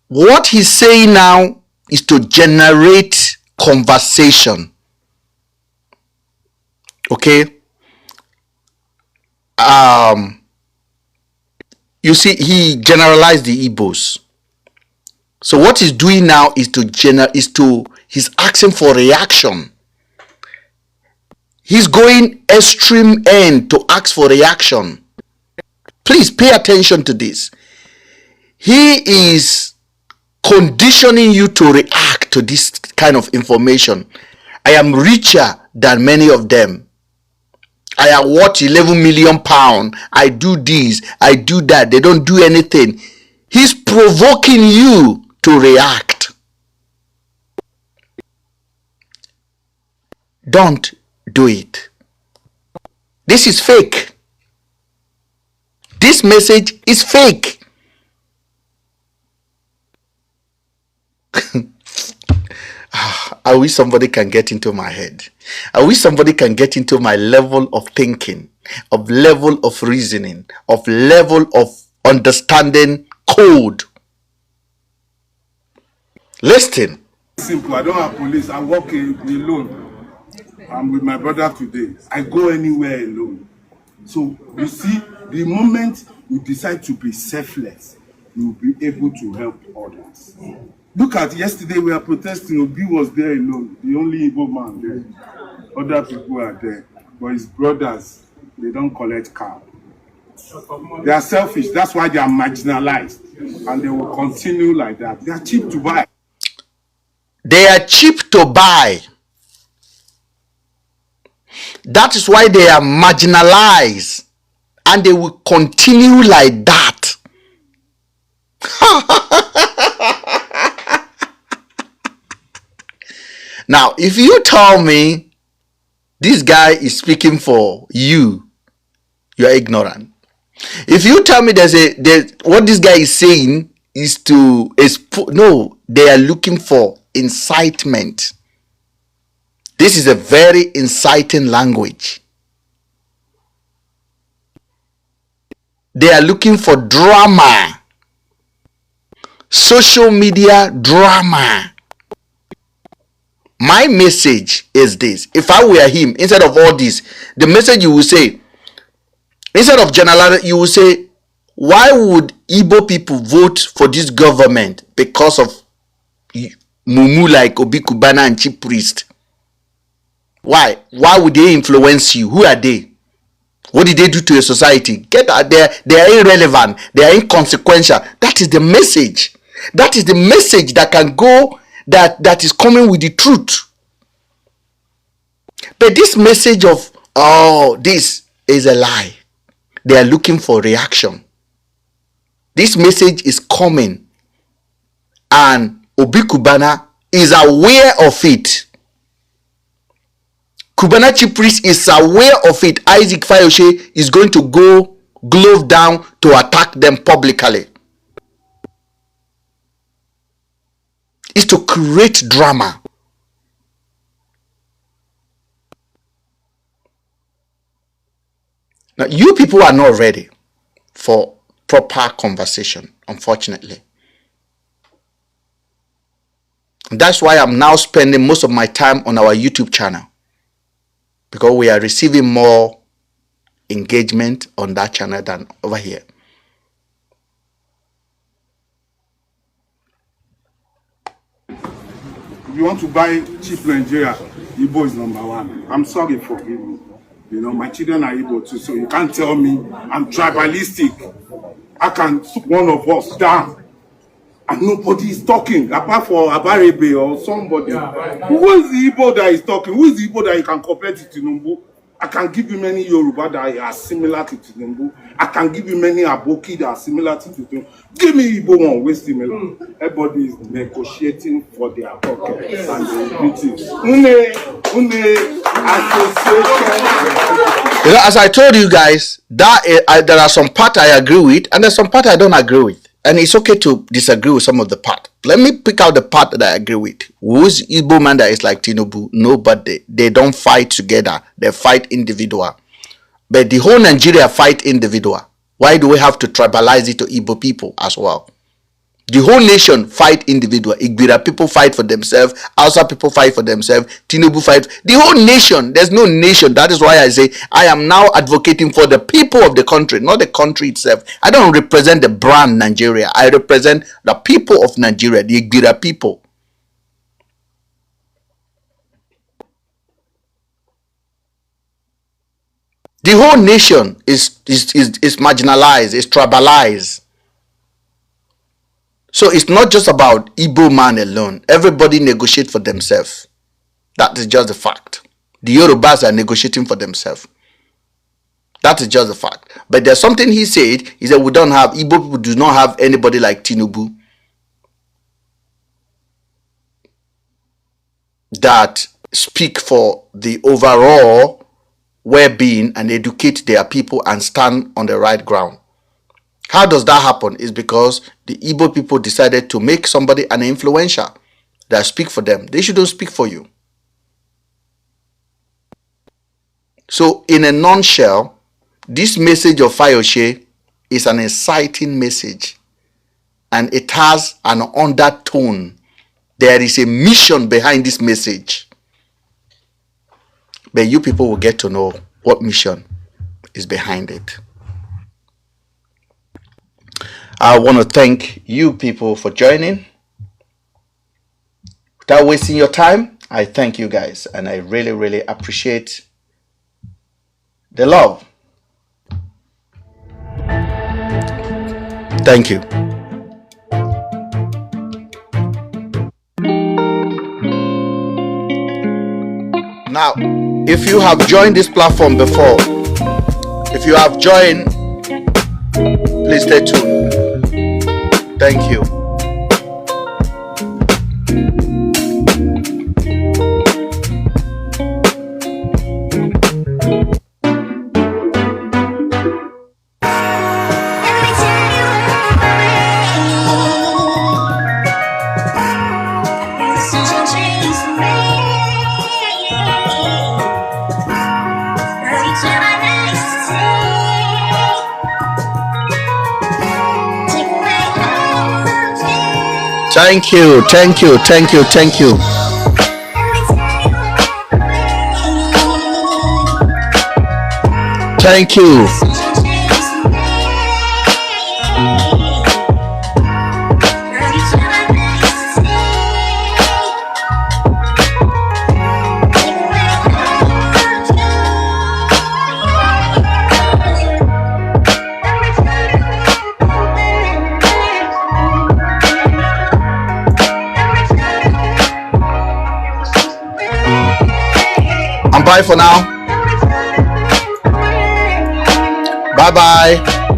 what he's saying now is to generate conversation. Okay? You see, he generalized the Igbos. So what he's doing now is he's asking for reaction. He's going extreme end to ask for reaction. Please pay attention to this. He is conditioning you to react to this kind of information. I am richer than many of them. I am worth 11 million pounds. I do this, I do that. They don't do anything. He's provoking you to react. Don't do it. This is fake. This message is fake. I wish somebody can get into my head. I wish somebody can get into my level of thinking, of level of reasoning, of level of understanding code. Listen. Simple. I don't have police. I walk alone. I'm with my brother today. I go anywhere alone. So you see, the moment you decide to be selfless, you will be able to help others. Look at yesterday, we are protesting. Obi was there alone, the only Igbo man there. Other people are there, but his brothers, they don't collect car. They are selfish. That's why they are marginalized, and they will continue like that. They are cheap to buy. They are cheap to buy. That is why they are marginalized, and they will continue like that. Now, if you tell me this guy is speaking for you, you are ignorant. If you tell me what this guy is saying is no, they are looking for incitement. This is a very inciting language. They are looking for drama. Social media drama. My message is this. If I were him, instead of all this, the message you will say, instead of generality, you will say, why would Igbo people vote for this government because of mumu like Obi Kubana and chief priest? Why? Why would they influence you? Who are they? What did they do to your society? Get out there. They are irrelevant. They are inconsequential. That is the message. That is the message that can go, that is coming with the truth. But this message of, oh, this is a lie. They are looking for reaction. This message is coming, and Obi Kubana is aware of it. Kubana chief priest is aware of it. Isaac Fayoshe is going to go glove down to attack them publicly. It's to create drama. Now, you people are not ready for proper conversation, unfortunately. That's why I'm now spending most of my time on our YouTube channel, because we are receiving more engagement on that channel than over here. If you want to buy cheap Nigeria, Igbo is number one. I'm sorry, forgive me. You know, my children are Igbo too, so you can't tell me I'm tribalistic. I can put one of us down, and nobody is talking apart from Abarebe or somebody. Who is the Igbo that is talking? Who is the Igbo that you can compare to Tinubu? I can give you many Yoruba that are similar to Tinubu. I can give you many Aboki that are similar to Tinubu. Give me Igbo one, way similar. Everybody is negotiating for their pockets and the meetings. You know, as I told you guys, there are some part I agree with, and there's some part I don't agree with. And it's okay to disagree with some of the part. Let me pick out the part that I agree with. Who's Igbo man that is like Tinubu? Nobody. They don't fight together. They fight individual. But the whole Nigeria fight individual. Why do we have to tribalize it to Igbo people as well? The whole nation fight individual. Igbira people fight for themselves. Hausa people fight for themselves. Tinubu fight. The whole nation. There's no nation. That is why I say I am now advocating for the people of the country, not the country itself. I don't represent the brand Nigeria. I represent the people of Nigeria, the Igbira people. The whole nation is marginalized, is tribalized. So it's not just about Igbo man alone. Everybody negotiate for themselves. That is just the fact. The Yorubas are negotiating for themselves. That is just the fact. But there's something he said. He said we don't have, Igbo people do not have anybody like Tinubu that speak for the overall well-being and educate their people and stand on the right ground. How does that happen? It's because the Igbo people decided to make somebody an influencer that speak for them. They shouldn't speak for you. So in a nutshell, this message of Fayose is an exciting message, and it has an undertone. There is a mission behind this message. But you people will get to know what mission is behind it. I want to thank you people for joining. Without wasting your time, I thank you guys, and I really, really appreciate the love. Thank you. Now, if you have joined this platform before, if you have joined, please stay tuned. Thank you. Thank you, thank you, thank you, thank you. Thank you. Bye for now. Bye bye.